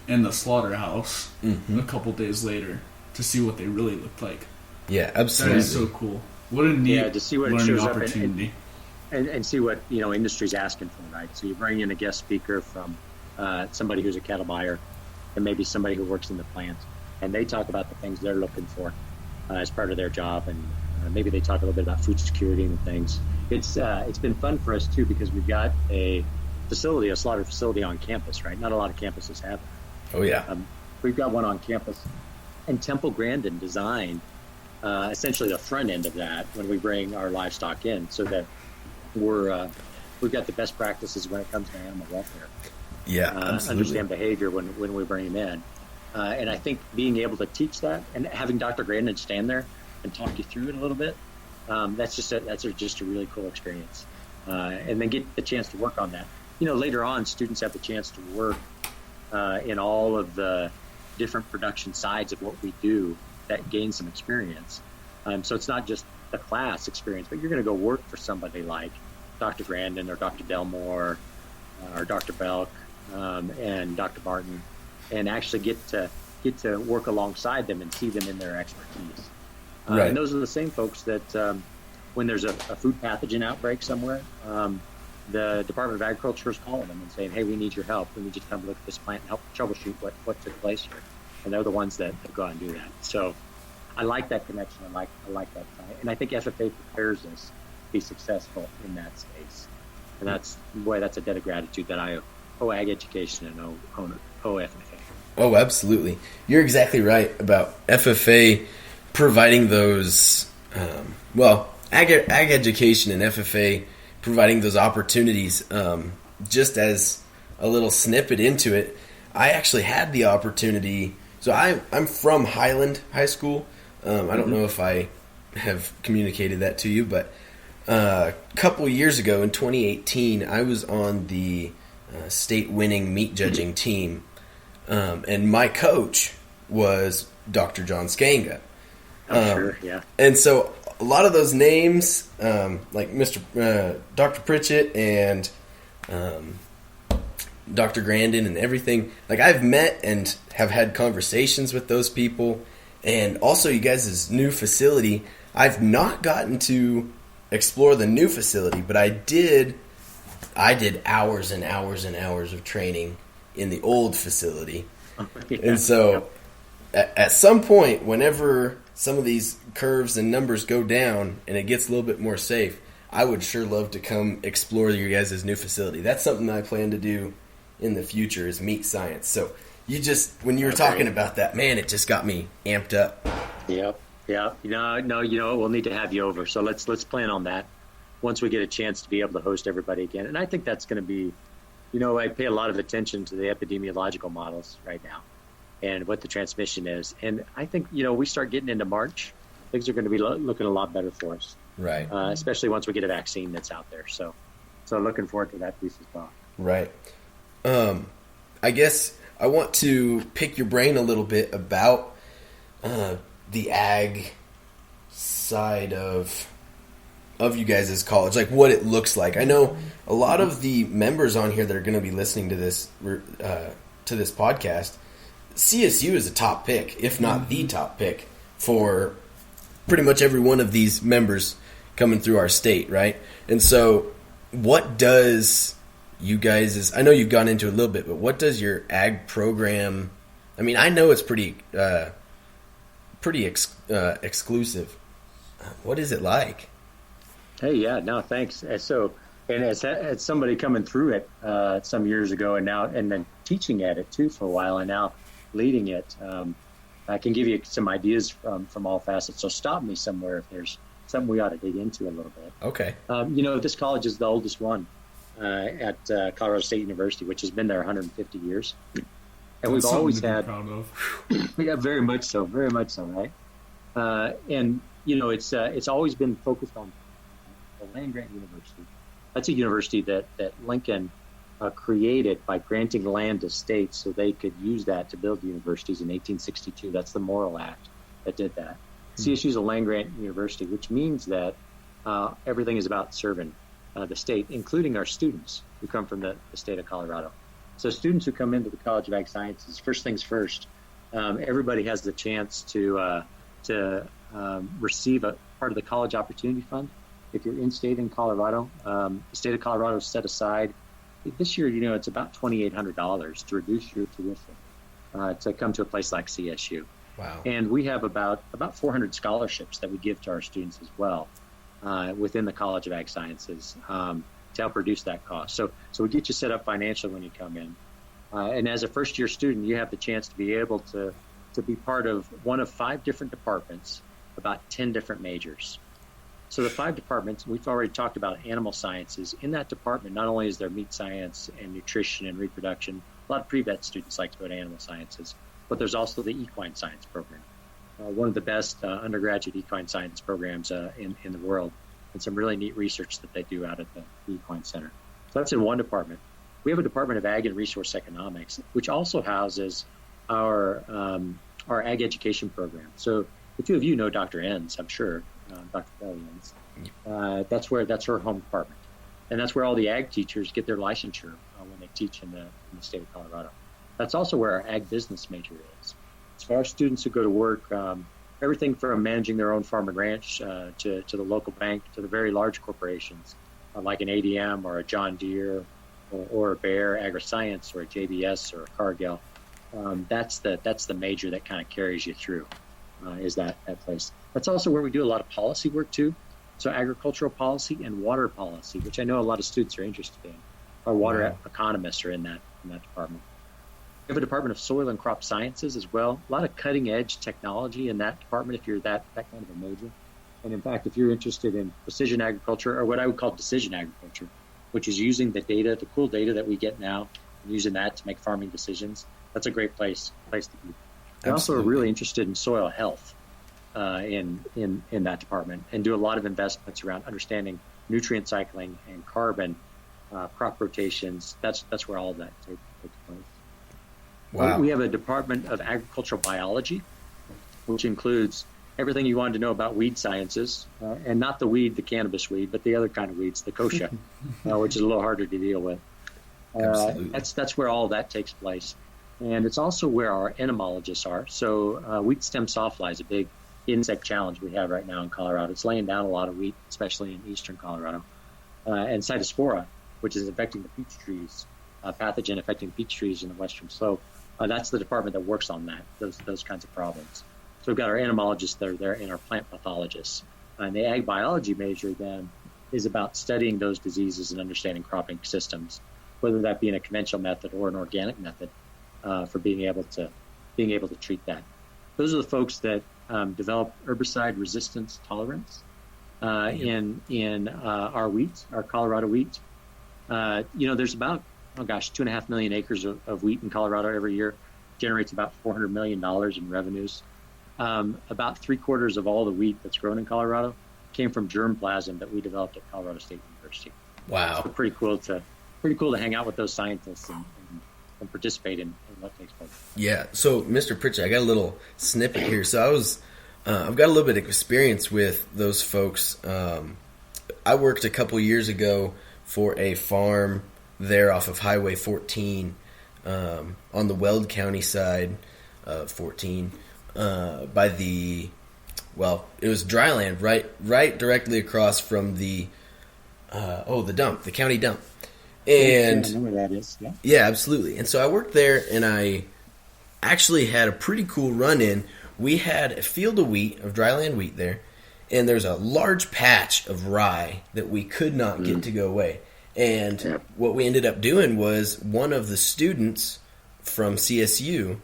in the slaughterhouse a couple days later to see what they really looked like. Yeah, absolutely. That is so cool. What a neat to see what learning it shows opportunity. Up and see what industry's asking for, right? So you bring in a guest speaker from somebody who's a cattle buyer, and maybe somebody who works in the plant, and they talk about the things they're looking for as part of their job, and maybe they talk a little bit about food security and things. It's been fun for us too, because we've got a slaughter facility on campus, right? Not a lot of campuses have it. Oh yeah. We've got one on campus, and Temple Grandin designed essentially the front end of that when we bring our livestock in, so that we've got the best practices when it comes to animal welfare. Yeah, absolutely. Understand behavior when we bring them in. And I think being able to teach that and having Dr. Grandin stand there and talk you through it a little bit, that's just a really cool experience. And then get the chance to work on that. Later on, students have the chance to work in all of the different production sides of what we do that gain some experience. So it's not just the class experience, but you're going to go work for somebody like Dr. Grandin or Dr. Delmore or Dr. Belk and Dr. Martin, and actually get to work alongside them and see them in their expertise. Right. And those are the same folks that when there's a food pathogen outbreak somewhere, the Department of Agriculture is calling them and saying, hey, we need your help. We need you to come look at this plant and help troubleshoot what took place here. And they're the ones that go out and do that. So I like that connection. I like that. And I think FFA prepares us to be successful in that space. And that's a debt of gratitude that I owe Ag Education and owe FFA. Oh, absolutely. You're exactly right about FFA providing those, Ag Education and FFA providing those opportunities. Just as a little snippet into it, I actually had the opportunity So I'm from Highland High School. I don't know if I have communicated that to you, but a couple years ago in 2018, I was on the state-winning meat judging team, and my coach was Dr. John Skanga. Sure, yeah. And so a lot of those names, like Dr. Pritchett and Dr. Grandin and everything, like I've met and have had conversations with those people. And also you guys' new facility, I've not gotten to explore the new facility, but I did hours and hours and hours of training in the old facility. Yeah. And so at some point, whenever some of these curves and numbers go down and it gets a little bit more safe, I would sure love to come explore your guys' new facility. That's something that I plan to do in the future, is meat science. So when you were talking about that, man, it just got me amped up. Yep. Yeah. No, we'll need to have you over. So let's plan on that once we get a chance to be able to host everybody again. And I think that's going to be, I pay a lot of attention to the epidemiological models right now and what the transmission is. And I think, we start getting into March, things are going to be looking a lot better for us. Right. Especially once we get a vaccine that's out there. So looking forward to that piece as well. Right. I guess I want to pick your brain a little bit about the ag side of you guys' as college, like what it looks like. I know a lot of the members on here that are going to be listening to this podcast, CSU is a top pick, if not the top pick, for pretty much every one of these members coming through our state, right? And so what does you guys' I know you've gone into it a little bit, but what does your ag program, I mean, I know it's pretty exclusive. What is it like? Hey, yeah, no, thanks. So, and as somebody coming through it some years ago, and then teaching at it too for a while, and now leading it, I can give you some ideas from all facets. So stop me somewhere if there's something we ought to dig into a little bit. Okay. This college is the oldest one at Colorado State University, which has been there 150 years, and we've always had. Proud of. Yeah, very much so, right? And it's always been focused on the land grant university. That's a university that Lincoln created by granting land to states so they could use that to build universities in 1862. That's the Morrill Act that did that. CSU is a land grant university, which means that everything is about serving the state, including our students who come from the state of Colorado. So students who come into the College of Ag Sciences, first things first, everybody has the chance to receive a part of the College Opportunity Fund. If you're in-state in Colorado, the state of Colorado set aside, this year, it's about $2,800 to reduce your tuition to come to a place like CSU. Wow. And we have about 400 scholarships that we give to our students as well within the College of Ag Sciences to help reduce that cost. So we get you set up financially when you come in. And as a first-year student, you have the chance to be able to be part of one of 5 different departments, about 10 different majors. So the 5 departments, we've already talked about animal sciences. In that department, not only is there meat science and nutrition and reproduction, a lot of pre-vet students like to go to animal sciences, but there's also the equine science program, one of the best undergraduate equine science programs in the world, and some really neat research that they do out at the Equine Center. So that's in one department. We have a Department of Ag and Resource Economics, which also houses our ag education program. So the two of you know Dr. Enns, I'm sure. Dr. Kelly Enns. That's her home department, and that's where all the ag teachers get their licensure when they teach in the state of Colorado. That's also where our ag business major is. So for our students who go to work, everything from managing their own farm and ranch to the local bank to the very large corporations like an ADM or a John Deere or a Bayer AgriScience or a JBS or a Cargill. That's the major that kind of carries you through. Is that place. That's also where we do a lot of policy work too. So agricultural policy and water policy, which I know a lot of students are interested in. Our water economists are in that department. We have a Department of Soil and Crop Sciences as well. A lot of cutting edge technology in that department if you're that kind of a major. And in fact, if you're interested in precision agriculture, or what I would call decision agriculture, which is using the data, the cool data that we get now, and using that to make farming decisions, that's a great place to be. We also are really interested in soil health in that department, and do a lot of investments around understanding nutrient cycling and carbon, crop rotations. That's where all of that takes place. Wow. We have a department of agricultural biology, which includes everything you wanted to know about weed sciences, and not the weed, the cannabis weed, but the other kind of weeds, the kochia, which is a little harder to deal with. That's where all of that takes place. And it's also where our entomologists are. So wheat stem sawfly is a big insect challenge we have right now in Colorado. It's laying down a lot of wheat, especially in eastern Colorado. And cytospora, which is affecting the peach trees, pathogen affecting peach trees in the western slope. That's the department that works on that, those kinds of problems. So we've got our entomologists that are there and our plant pathologists. And the ag biology major then is about studying those diseases and understanding cropping systems, whether that be in a conventional method or an organic method, for being able to treat that. Those are the folks that develop herbicide resistance tolerance in our wheat, our Colorado wheat. There's about 2.5 million acres of wheat in Colorado every year, generates about $400 million in revenues. About 3/4 of all the wheat that's grown in Colorado came from germplasm that we developed at Colorado State University. Wow. So pretty cool to hang out with those scientists and participate in what takes place. Yeah. So, Mr. Pritchett, I got a little snippet here. So I've got a little bit of experience with those folks. I worked a couple years ago for a farm there off of Highway 14 on the Weld County side of 14 by it was dryland right directly across from the dump, the county dump. And I know where that is. Yeah, absolutely. And so I worked there, and I actually had a pretty cool run-in. We had a field of wheat, of dryland wheat there, and there's a large patch of rye that we could not get to go away. And what we ended up doing was one of the students from CSU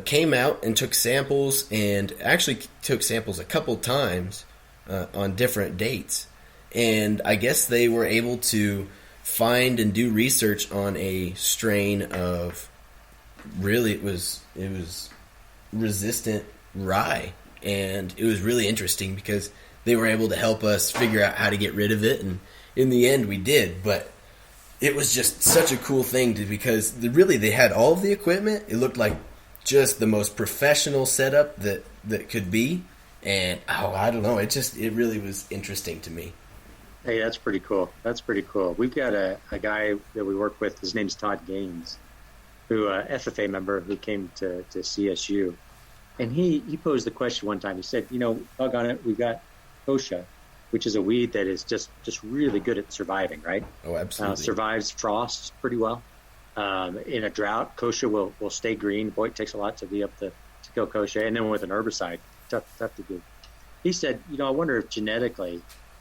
came out and took samples, and actually took samples a couple times on different dates. And I guess they were able to find and do research on a strain of it was resistant rye, and it was really interesting because they were able to help us figure out how to get rid of it, and in the end we did. But it was just such a cool thing because they had all of the equipment. It looked like just the most professional setup that could be, and I don't know, it really was interesting to me. Hey, that's pretty cool. We've got a guy that we work with. His name's Todd Gaines, who FFA member who came to CSU, and he posed the question one time. He said, doggone it, we've got kochia, which is a weed that is just really good at surviving, right? Oh, absolutely. Survives frosts pretty well. In a drought, kochia will stay green. Boy, it takes a lot to be able to kill kochia, and then with an herbicide, tough to do. He said, I wonder if genetically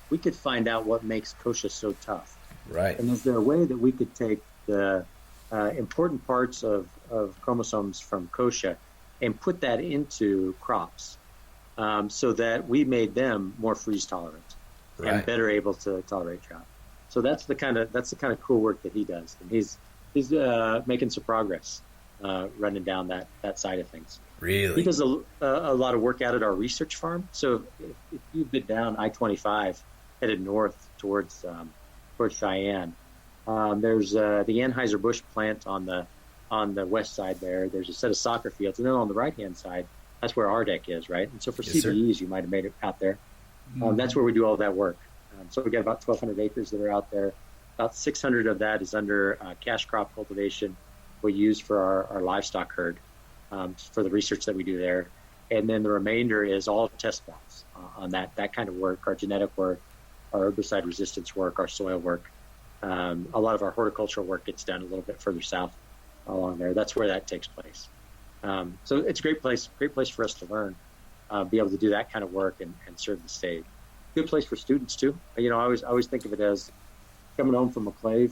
we could find out what makes kochia so tough. Right. And is there a way that we could take the important parts of chromosomes from kochia and put that into crops so that we made them more freeze tolerant and better able to tolerate drought? So that's the kind of cool work that he does, and he's making some progress running down that side of things. Really? He does a lot of work out at our research farm. So if you've been down I-25 headed north towards Cheyenne, there's the Anheuser-Busch plant on the west side there. There's a set of soccer fields, and then on the right-hand side, that's where our deck is, right? And so for CBEs, you might have made it out there. That's where we do all that work. So we got about 1,200 acres that are out there. About 600 of that is under cash crop cultivation we use for our livestock herd for the research that we do there. And then the remainder is all test plots on that kind of work, our genetic work, our herbicide resistance work, our soil work. A lot of our horticultural work gets done a little bit further south along there. That's where that takes place. So it's a great place for us to learn, be able to do that kind of work and serve the state. Good place for students too. I always think of it as coming home from McClave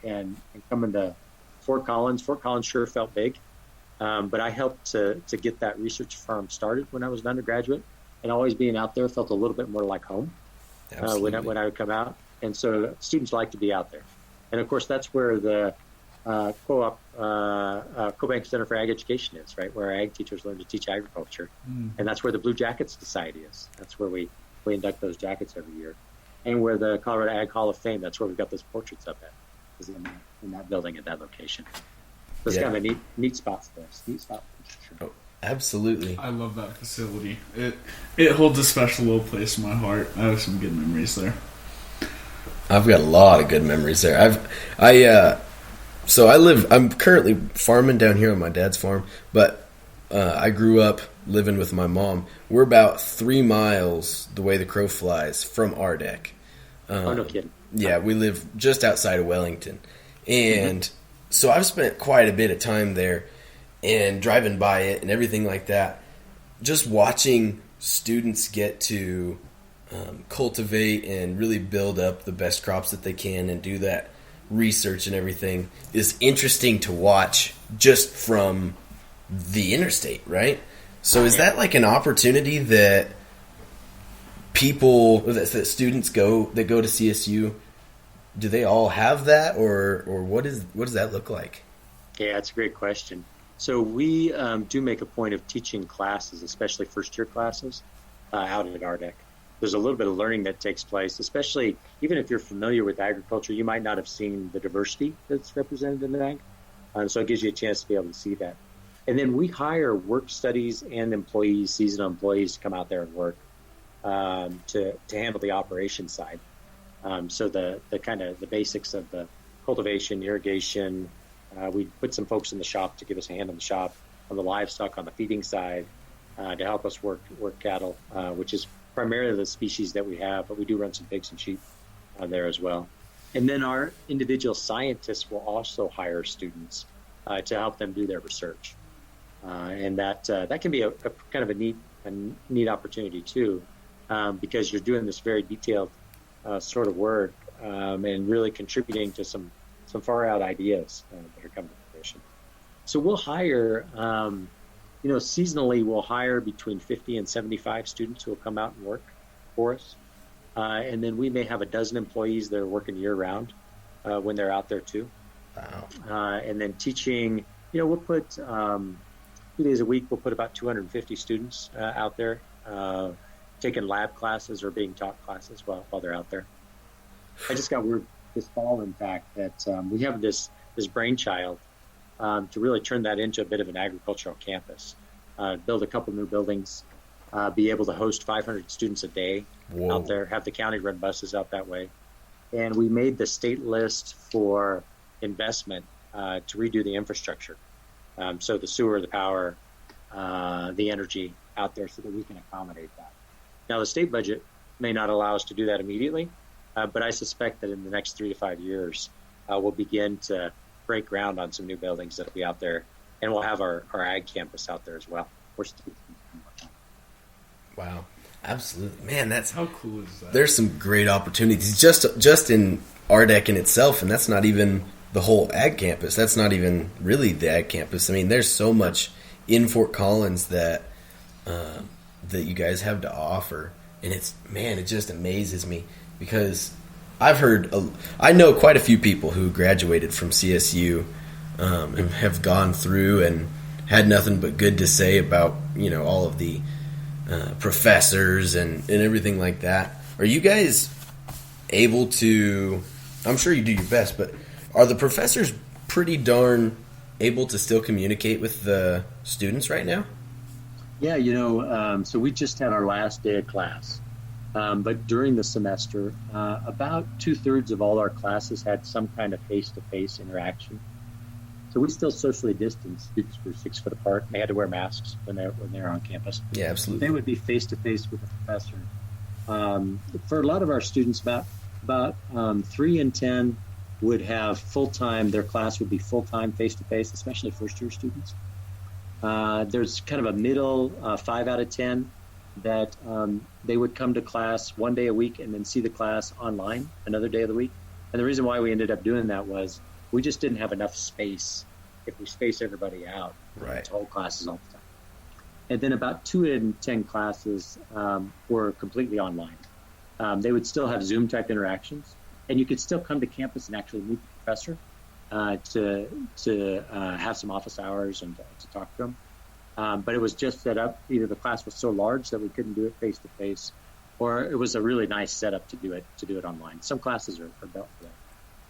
and coming to Fort Collins. Fort Collins sure felt big, but I helped to get that research farm started when I was an undergraduate, and always being out there felt a little bit more like home when I would come out. And so students like to be out there, and of course that's where the co-op, Co-Bank Center for Ag Education is, right, where ag teachers learn to teach agriculture. And that's where the Blue Jacket Society is. That's where we induct those jackets every year. And where the Colorado Ag Hall of Fame, that's where we've got those portraits up at, is in that building at that location. So it's kind of a neat spot for us. Neat spot for sure. Oh, absolutely. I love that facility. It holds a special little place in my heart. I have some good memories there. I've got a lot of good memories there. I'm currently farming down here on my dad's farm, but I grew up living with my mom. We're about 3 miles the way the crow flies from Ardek. Oh, no kidding. Yeah, we live just outside of Wellington. And so I've spent quite a bit of time there and driving by it and everything like that. Just watching students get to cultivate and really build up the best crops that they can and do that research and everything is interesting to watch just from the interstate, right? So is that like an opportunity that that students that go to CSU, do they all have that, or what does that look like? Yeah, that's a great question. So we do make a point of teaching classes, especially first-year classes, out at Ardek. There's a little bit of learning that takes place, especially even if you're familiar with agriculture, you might not have seen the diversity that's represented in ag. So it gives you a chance to be able to see that. And then we hire work studies and employees, seasonal employees, to come out there and work to handle the operation side. So the kind of the basics of the cultivation, irrigation. We put some folks in the shop to give us a hand in the shop, on the livestock, on the feeding side, to help us work cattle, which is primarily the species that we have, but we do run some pigs and sheep there as well. And then our individual scientists will also hire students to help them do their research. And that can be a kind of a neat opportunity too, because you're doing this very detailed sort of work and really contributing to some far out ideas that are coming to fruition. So we'll hire, seasonally we'll hire between 50 and 75 students who will come out and work for us. And then we may have a dozen employees that are working year round when they're out there too. Wow. And then teaching, we'll put 2 days a week, we'll put about 250 students out there taking lab classes or being taught classes while they're out there. I just got word this fall, in fact, that we have this brainchild to really turn that into a bit of an agricultural campus, build a couple new buildings, be able to host 500 students a day out there, have the county run buses out that way. And we made the state list for investment to redo the infrastructure. So the sewer, the power, the energy out there so that we can accommodate that. Now, the state budget may not allow us to do that immediately, but I suspect that in the next 3 to 5 years, we'll begin to break ground on some new buildings that'll be out there, and we'll have our ag campus out there as well. Wow, absolutely, man! That's how cool is that? There's some great opportunities just in Ardek in itself, and that's not even the whole ag campus. That's not even really the ag campus. I mean, there's so much in Fort Collins that you guys have to offer, and it just amazes me because I know quite a few people who graduated from CSU and have gone through and had nothing but good to say about all of the professors and everything like that. Are you guys able to? I'm sure you do your best, but are the professors pretty darn able to still communicate with the students right now? Yeah, so we just had our last day of class. But during the semester, about 2/3 of all our classes had some kind of face-to-face interaction. So we still socially distanced. Students were 6 foot apart. They had to wear masks when they were on campus. Yeah, absolutely. They would be face-to-face with the professor. For a lot of our students, about 3 in 10 would have full-time. Their class would be full-time face-to-face, especially first-year students. There's kind of a middle 5 out of 10 that they would come to class 1 day a week and then see the class online another day of the week. And the reason why we ended up doing that was we just didn't have enough space if we space everybody out. Right. To hold classes all the time. And then about 2 in 10 classes were completely online. They would still have Zoom type interactions, and you could still come to campus and actually meet the professor, to have some office hours and to talk to them. But it was just set up. Either the class was so large that we couldn't do it face to face, or it was a really nice setup to do it online. Some classes are built for that.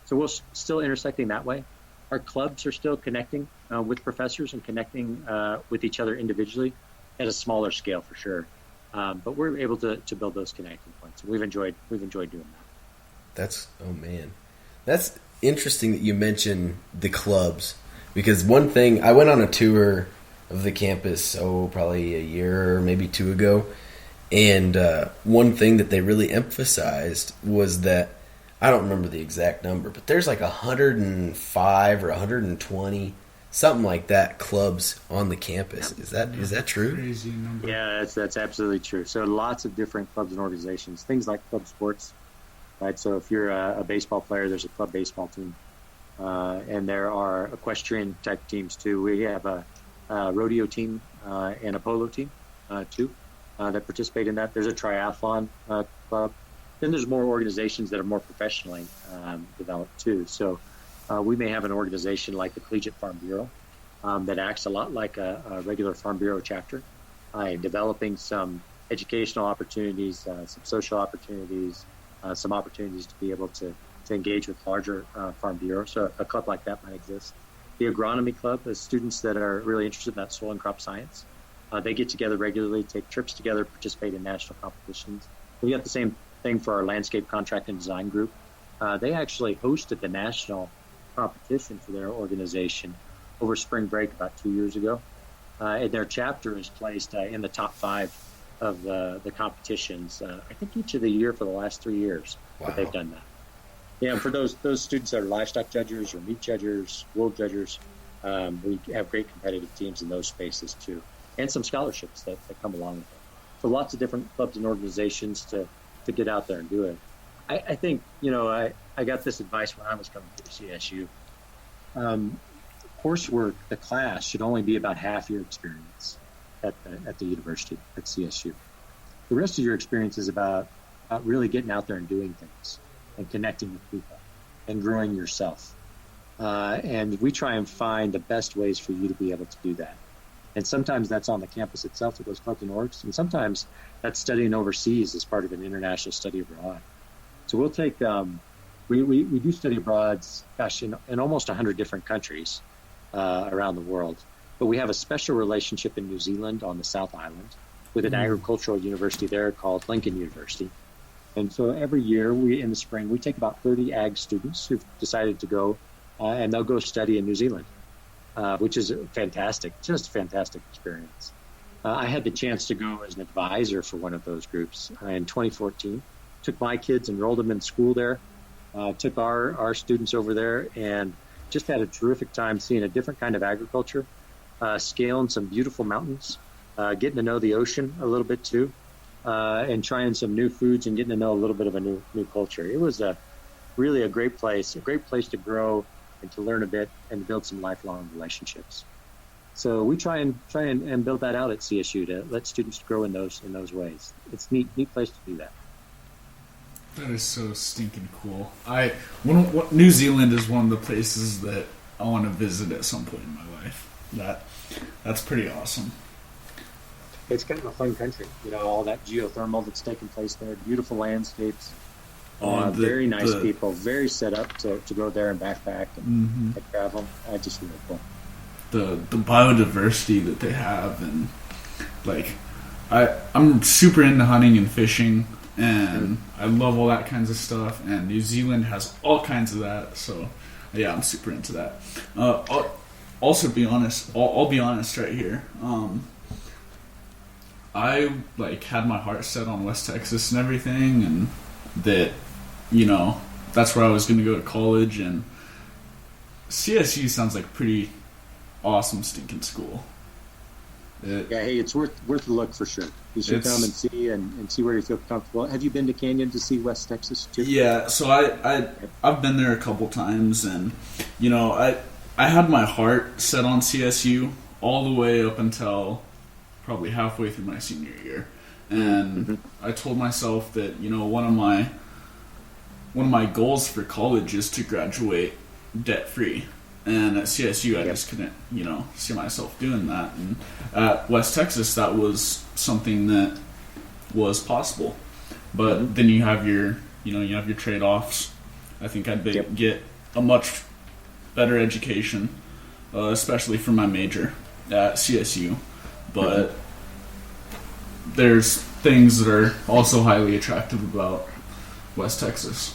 So we're still intersecting that way. Our clubs are still connecting with professors and connecting with each other individually at a smaller scale for sure. But we're able to build those connecting points. We've enjoyed doing that. That's interesting that you mention the clubs, because one thing, I went on a tour of the campus probably a year or maybe two ago, and one thing that they really emphasized was that, I don't remember the exact number, but there's like 105 or 120, something like that, clubs on the campus. Is that true? Crazy number. Yeah, that's absolutely true. So lots of different clubs and organizations, things like club sports, right? So if you're a baseball player, there's a club baseball team, and there are equestrian type teams too. We have a rodeo team and a polo team too that participate in that. There's a triathlon club. Then there's more organizations that are more professionally developed too. So we may have an organization like the Collegiate Farm Bureau that acts a lot like a regular Farm Bureau chapter, developing some educational opportunities, some social opportunities, some opportunities to be able to engage with larger Farm Bureau. So a club like that might exist. The Agronomy Club is students that are really interested in that soil and crop science. They get together regularly, take trips together, participate in national competitions. We got the same thing for our landscape contract and design group. They actually hosted the national competition for their organization over spring break about 2 years ago. And their chapter is placed in the top 5 of the competitions, I think each of the year for the last 3 years that they've done that. Yeah, and for those students that are livestock judges or meat judges, wool judges, we have great competitive teams in those spaces too, and some scholarships that come along with it. So lots of different clubs and organizations to get out there and do it. I think, I got this advice when I was coming through CSU. Coursework, the class, should only be about half your experience at the university, at CSU. The rest of your experience is about really getting out there and doing things and connecting with people and growing yourself. And we try and find the best ways for you to be able to do that. And sometimes that's on the campus itself with those clubs and orgs, and sometimes that's studying overseas as part of an international study abroad. So we'll take, we do study abroad, in almost 100 different countries around the world. But we have a special relationship in New Zealand on the South Island with an agricultural university there called Lincoln University. And so every year, in the spring, we take about 30 ag students who've decided to go, and they'll go study in New Zealand, which is just a fantastic experience. I had the chance to go as an advisor for one of those groups in 2014. Took my kids, enrolled them in school there, took our students over there, and just had a terrific time seeing a different kind of agriculture, scaling some beautiful mountains, getting to know the ocean a little bit too, and trying some new foods and getting to know a little bit of a new culture. It was really a great place to grow and to learn a bit and build some lifelong relationships. So we try and build that out at CSU to let students grow in those ways. It's a neat place to do that. That is so stinking cool. New Zealand is one of the places that I want to visit at some point in my life. That's pretty awesome. It's kind of a fun country, all that geothermal that's taking place there, beautiful landscapes, very nice people, very set up to go there and backpack and travel. Just really cool. The biodiversity that they have, and I'm super into hunting and fishing, and I love all that kinds of stuff, and New Zealand has all kinds of that, so yeah, I'm super into that. I'll be honest right here. I had my heart set on West Texas and everything, and that that's where I was going to go to college, and CSU sounds like a pretty awesome stinking school. It's worth a look for sure. You should come and see where you feel comfortable. Have you been to Canyon to see West Texas too? Yeah, so I've been there a couple times, and I had my heart set on CSU all the way up until probably halfway through my senior year, and I told myself that one of my goals for college is to graduate debt free. And at CSU, I just couldn't, see myself doing that. And at West Texas, that was something that was possible. But then you have your trade-offs. I think I'd get a much better education, especially for my major at CSU. But there's things that are also highly attractive about West Texas.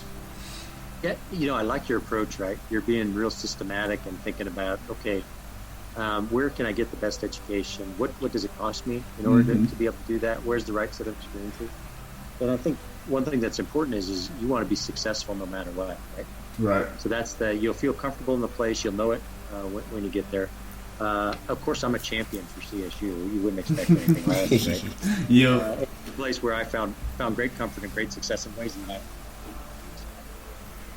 Yeah, I like your approach, right? You're being real systematic and thinking about, okay, where can I get the best education? What does it cost me in order to be able to do that? Where's the right set of experiences? And I think one thing that's important is you want to be successful no matter what, right? Right. So you'll feel comfortable in the place. You'll know it when you get there. Of course, I'm a champion for CSU. You wouldn't expect anything less, right? It's a place where I found great comfort and great success in ways in life.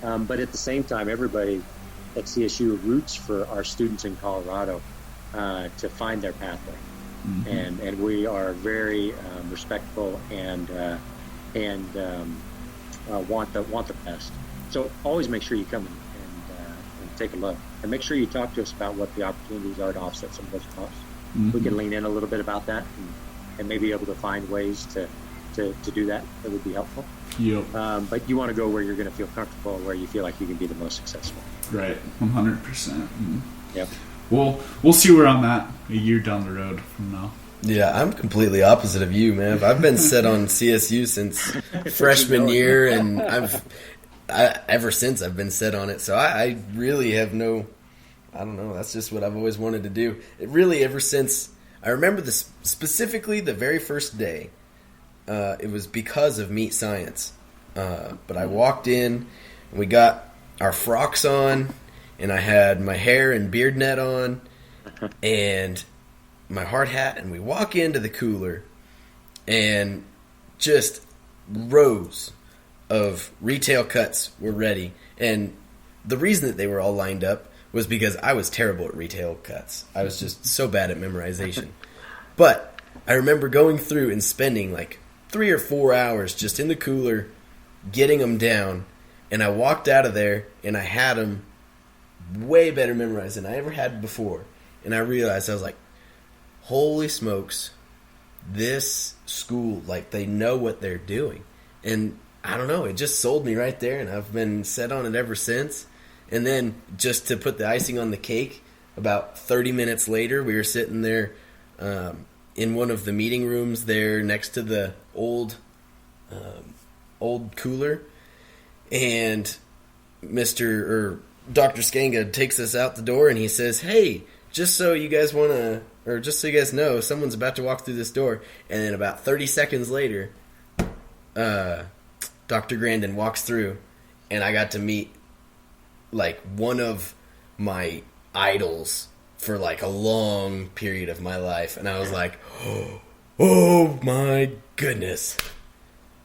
But at the same time, everybody at CSU roots for our students in Colorado to find their pathway, and we are very respectful and want the best. So always make sure you come and take a look, and make sure you talk to us about what the opportunities are to offset some of those costs. We can lean in a little bit about that, and maybe able to find ways to do that. That would be helpful. Yep. But you want to go where you're going to feel comfortable, where you feel like you can be the most successful. Right, 100%. Yep. We'll see where I'm at a year down the road from now. Yeah, I'm completely opposite of you, man. I've been set on CSU since freshman year, and ever since I've been set on it. So I really have I don't know. That's just what I've always wanted to do. It really, ever since I remember this specifically, the very first day. It was because of meat science. But I walked in, and we got our frocks on, and I had my hair and beard net on, and my hard hat, and we walk into the cooler, and just rows of retail cuts were ready. And the reason that they were all lined up was because I was terrible at retail cuts. I was just so bad at memorization. But I remember going through and spending like 3 or 4 hours just in the cooler getting them down, and I walked out of there and I had them way better memorized than I ever had before. And I realized, I was like, holy smokes, this school, like, they know what they're doing. And I don't know, it just sold me right there, and I've been set on it ever since. And then just to put the icing on the cake, about 30 minutes later, we were sitting there in one of the meeting rooms there next to the old cooler, and Dr. Skanga takes us out the door, and he says, "Hey, just so you guys know, someone's about to walk through this door." And then about 30 seconds later, Dr. Grandin walks through, and I got to meet like one of my idols for like a long period of my life, and I was like, oh my goodness.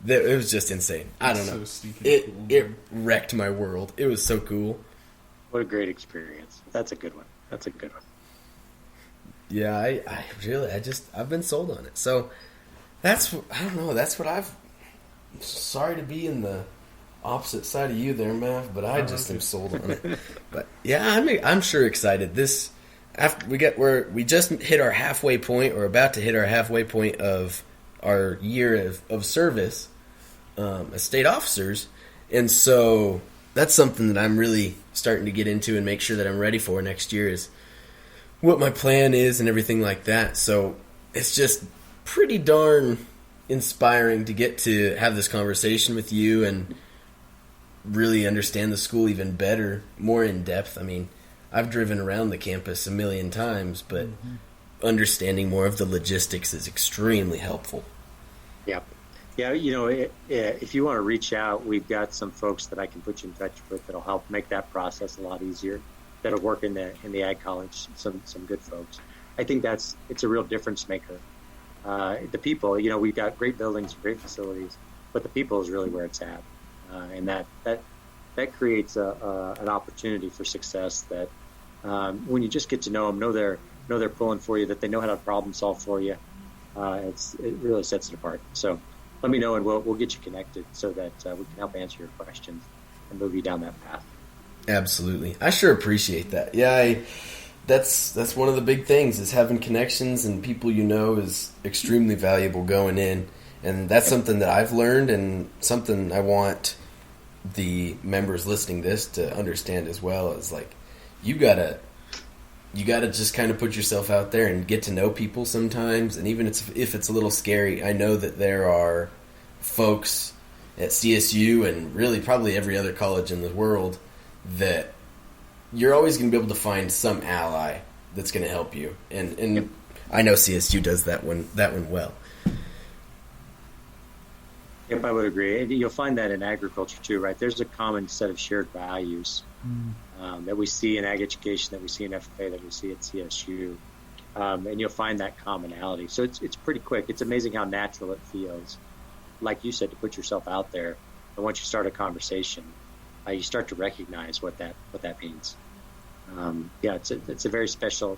It was just insane. I don't know. It wrecked my world. It was so cool. What a great experience. That's a good one. Yeah, I've been sold on it. So that's what sorry to be in the opposite side of you there, Mav, but I just am sold on it. But yeah, I'm sure excited. After we just hit our halfway point, or about to hit our halfway point of our year of service as state officers, and so that's something that I'm really starting to get into and make sure that I'm ready for next year, is what my plan is and everything like that. So it's just pretty darn inspiring to get to have this conversation with you and really understand the school even better, more in depth. I mean, I've driven around the campus a million times, but understanding more of the logistics is extremely helpful. Yep. Yeah, if you want to reach out, we've got some folks that I can put you in touch with that'll help make that process a lot easier, that'll work in the Ag College, some good folks. I think it's a real difference maker. The people, we've got great buildings, great facilities, but the people is really where it's at. And that creates an opportunity for success that when you just get to know them, know they're pulling for you, that they know how to problem solve for you, it really sets it apart. So let me know, and we'll get you connected so that we can help answer your questions and move you down that path. Absolutely. I sure appreciate that. Yeah, that's one of the big things is having connections and people is extremely valuable going in. And that's something that I've learned and something I want the members listening to this to understand as well is like you gotta just kind of put yourself out there and get to know people sometimes. And even if it's a little scary, I know that there are folks at CSU and really probably every other college in the world that you're always going to be able to find some ally that's going to help you. And I know CSU does that one well. Yep, I would agree. You'll find that in agriculture too, right? There's a common set of shared values that we see in ag education, that we see in FFA, that we see at CSU, and you'll find that commonality. So it's pretty quick. It's amazing how natural it feels, like you said, to put yourself out there. And once you start a conversation, you start to recognize what that means. It's a very special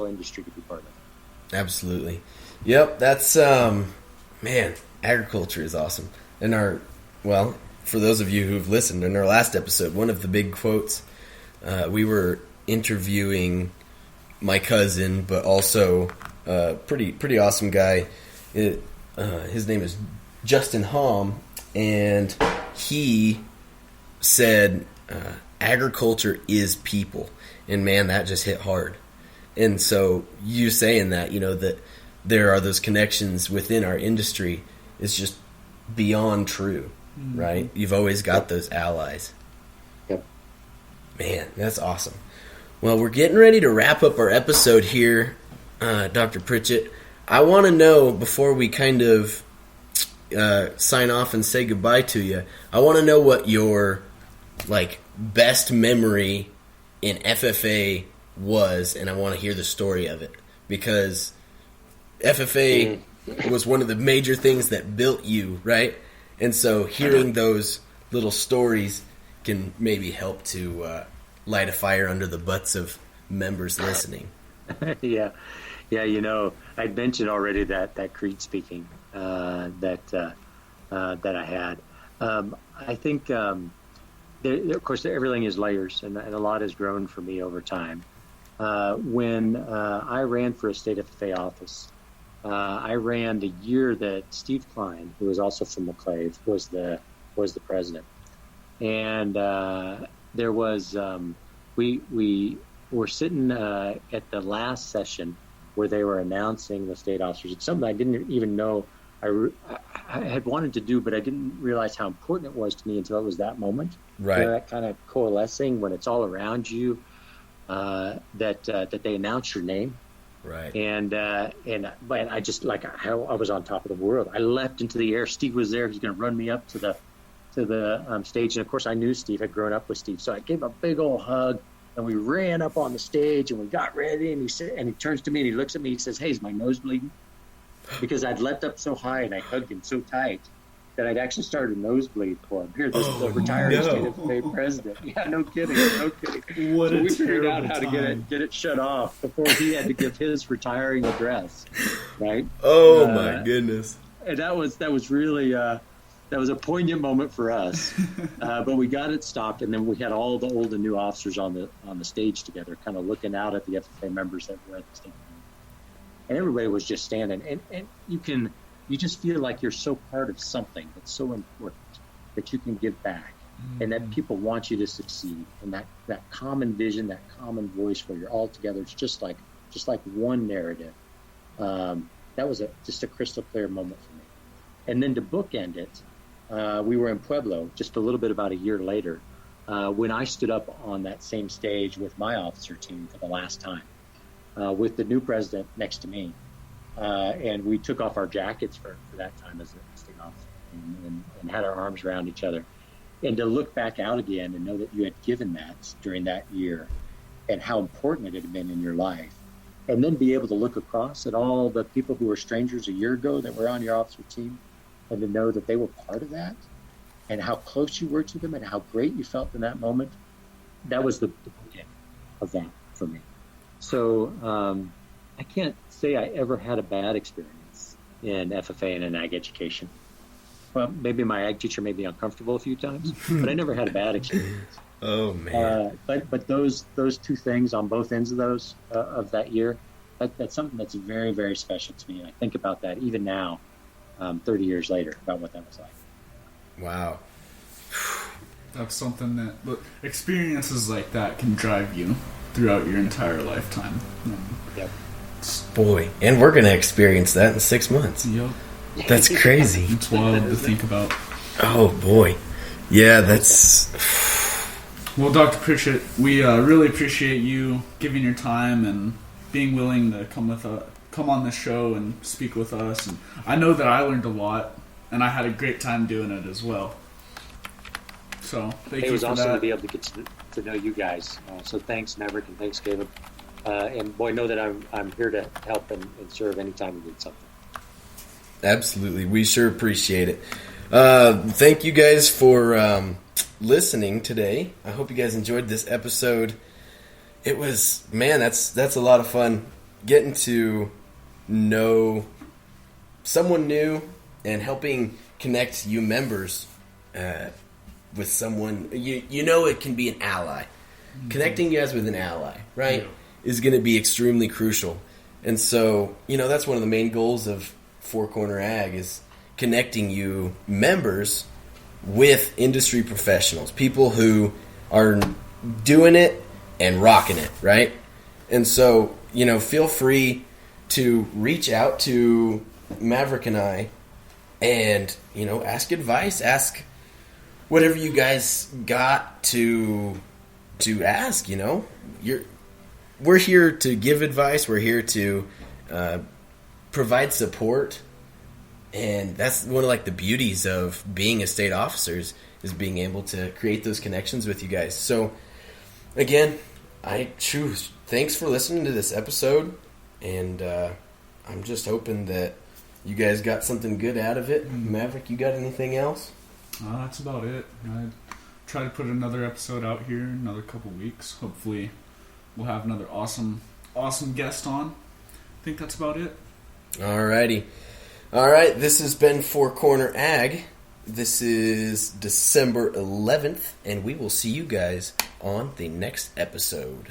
industry to be part of. Absolutely. Yep, that's agriculture is awesome. And for those of you who've listened, in our last episode, one of the big quotes, we were interviewing my cousin, but also a pretty awesome guy. His name is Justin Hom, and he said, agriculture is people. And man, that just hit hard. And so you saying that, that there are those connections within our industry is just beyond true, right? You've always got those allies. Yep. Man, that's awesome. Well, we're getting ready to wrap up our episode here, Dr. Pritchett. I want to know, before we kind of sign off and say goodbye to you, I want to know what your best memory in FFA was, and I want to hear the story of it, because FFA was one of the major things that built you, right? And so hearing those little stories can maybe help to light a fire under the butts of members listening. Yeah, I'd mentioned already that creed speaking that I had. I think, of course, everything is layers, and a lot has grown for me over time. When I ran for a state FFA office, I ran the year that Steve Klein, who was also from McClave, was the president. And there was we were sitting at the last session where they were announcing the state officers. It's something I didn't even know I had wanted to do, but I didn't realize how important it was to me until it was that moment. Right. That kind of coalescing when it's all around you, that they announce your name. Right. And I just I was on top of the world. I leapt into the air. Steve was there. He's going to run me up to the stage. And of course, I knew Steve. Had grown up with Steve, so I gave him a big old hug. And we ran up on the stage and we got ready. And he turns to me and he looks at me. He says, "Hey, is my nose bleeding?" Because I'd leapt up so high and I hugged him so tight that I'd actually started a nosebleed for him. Here, this is the retiring state FFA president. Yeah, no kidding. What so we figured out how to get it shut off before he had to give his retiring address. Right? Oh my goodness! And that was really that was a poignant moment for us. But we got it stopped, and then we had all the old and new officers on the stage together, kind of looking out at the FFA members that were at the stage. And everybody was just standing, and you just feel like you're so part of something that's so important that you can give back, and that people want you to succeed, and that common vision, that common voice where you're all together. It's just like one narrative. That was just a crystal clear moment for me. And then to bookend it, we were in Pueblo just a little bit about a year later when I stood up on that same stage with my officer team for the last time. With the new president next to me. And we took off our jackets for that time as a state officer and had our arms around each other. And to look back out again and know that you had given that during that year and how important it had been in your life. And then be able to look across at all the people who were strangers a year ago that were on your officer team and to know that they were part of that and how close you were to them and how great you felt in that moment. That was the beginning of that for me. So I can't say I ever had a bad experience in FFA and in ag education. Well, maybe my ag teacher made me uncomfortable a few times, but I never had a bad experience. Oh man! But those two things on both ends of those of that year, that's something that's very, very special to me. And I think about that even now, 30 years later, about what that was like. Wow. That's something that, but experiences like that can drive you throughout your entire lifetime. Yep. Boy, and we're gonna experience that in 6 months. Yep. That's crazy. It's wild to think about. Oh boy. Yeah, that's. Well, Dr. Pritchett, we really appreciate you giving your time and being willing to come on the show and speak with us. And I know that I learned a lot, and I had a great time doing it as well. So thank you for that. It was awesome to be able to get to know you guys. So thanks, Mavric, and thanks, Caleb. And boy, know that I'm here to help and serve anytime you need something. Absolutely. We sure appreciate it. Thank you guys for listening today. I hope you guys enjoyed this episode. It was, man, that's a lot of fun getting to know someone new and helping connect you members with someone. You know it can be an ally. Mm-hmm. Connecting you guys with an ally, right, is going to be extremely crucial. And so, that's one of the main goals of Four Corner Ag is connecting you members with industry professionals, people who are doing it and rocking it, right? And so, feel free to reach out to Mavric and I and, ask advice, ask whatever you guys got to ask, We're here to give advice. We're here to provide support. And that's one of the beauties of being a state officer is being able to create those connections with you guys. So again, thanks for listening to this episode, and I'm just hoping that you guys got something good out of it. Mavric, you got anything else? That's about it. I try to put another episode out here in another couple weeks. Hopefully we'll have another awesome guest on. I think that's about it. Alrighty. Alright, this has been Four Corner Ag. This is December 11th, and we will see you guys on the next episode.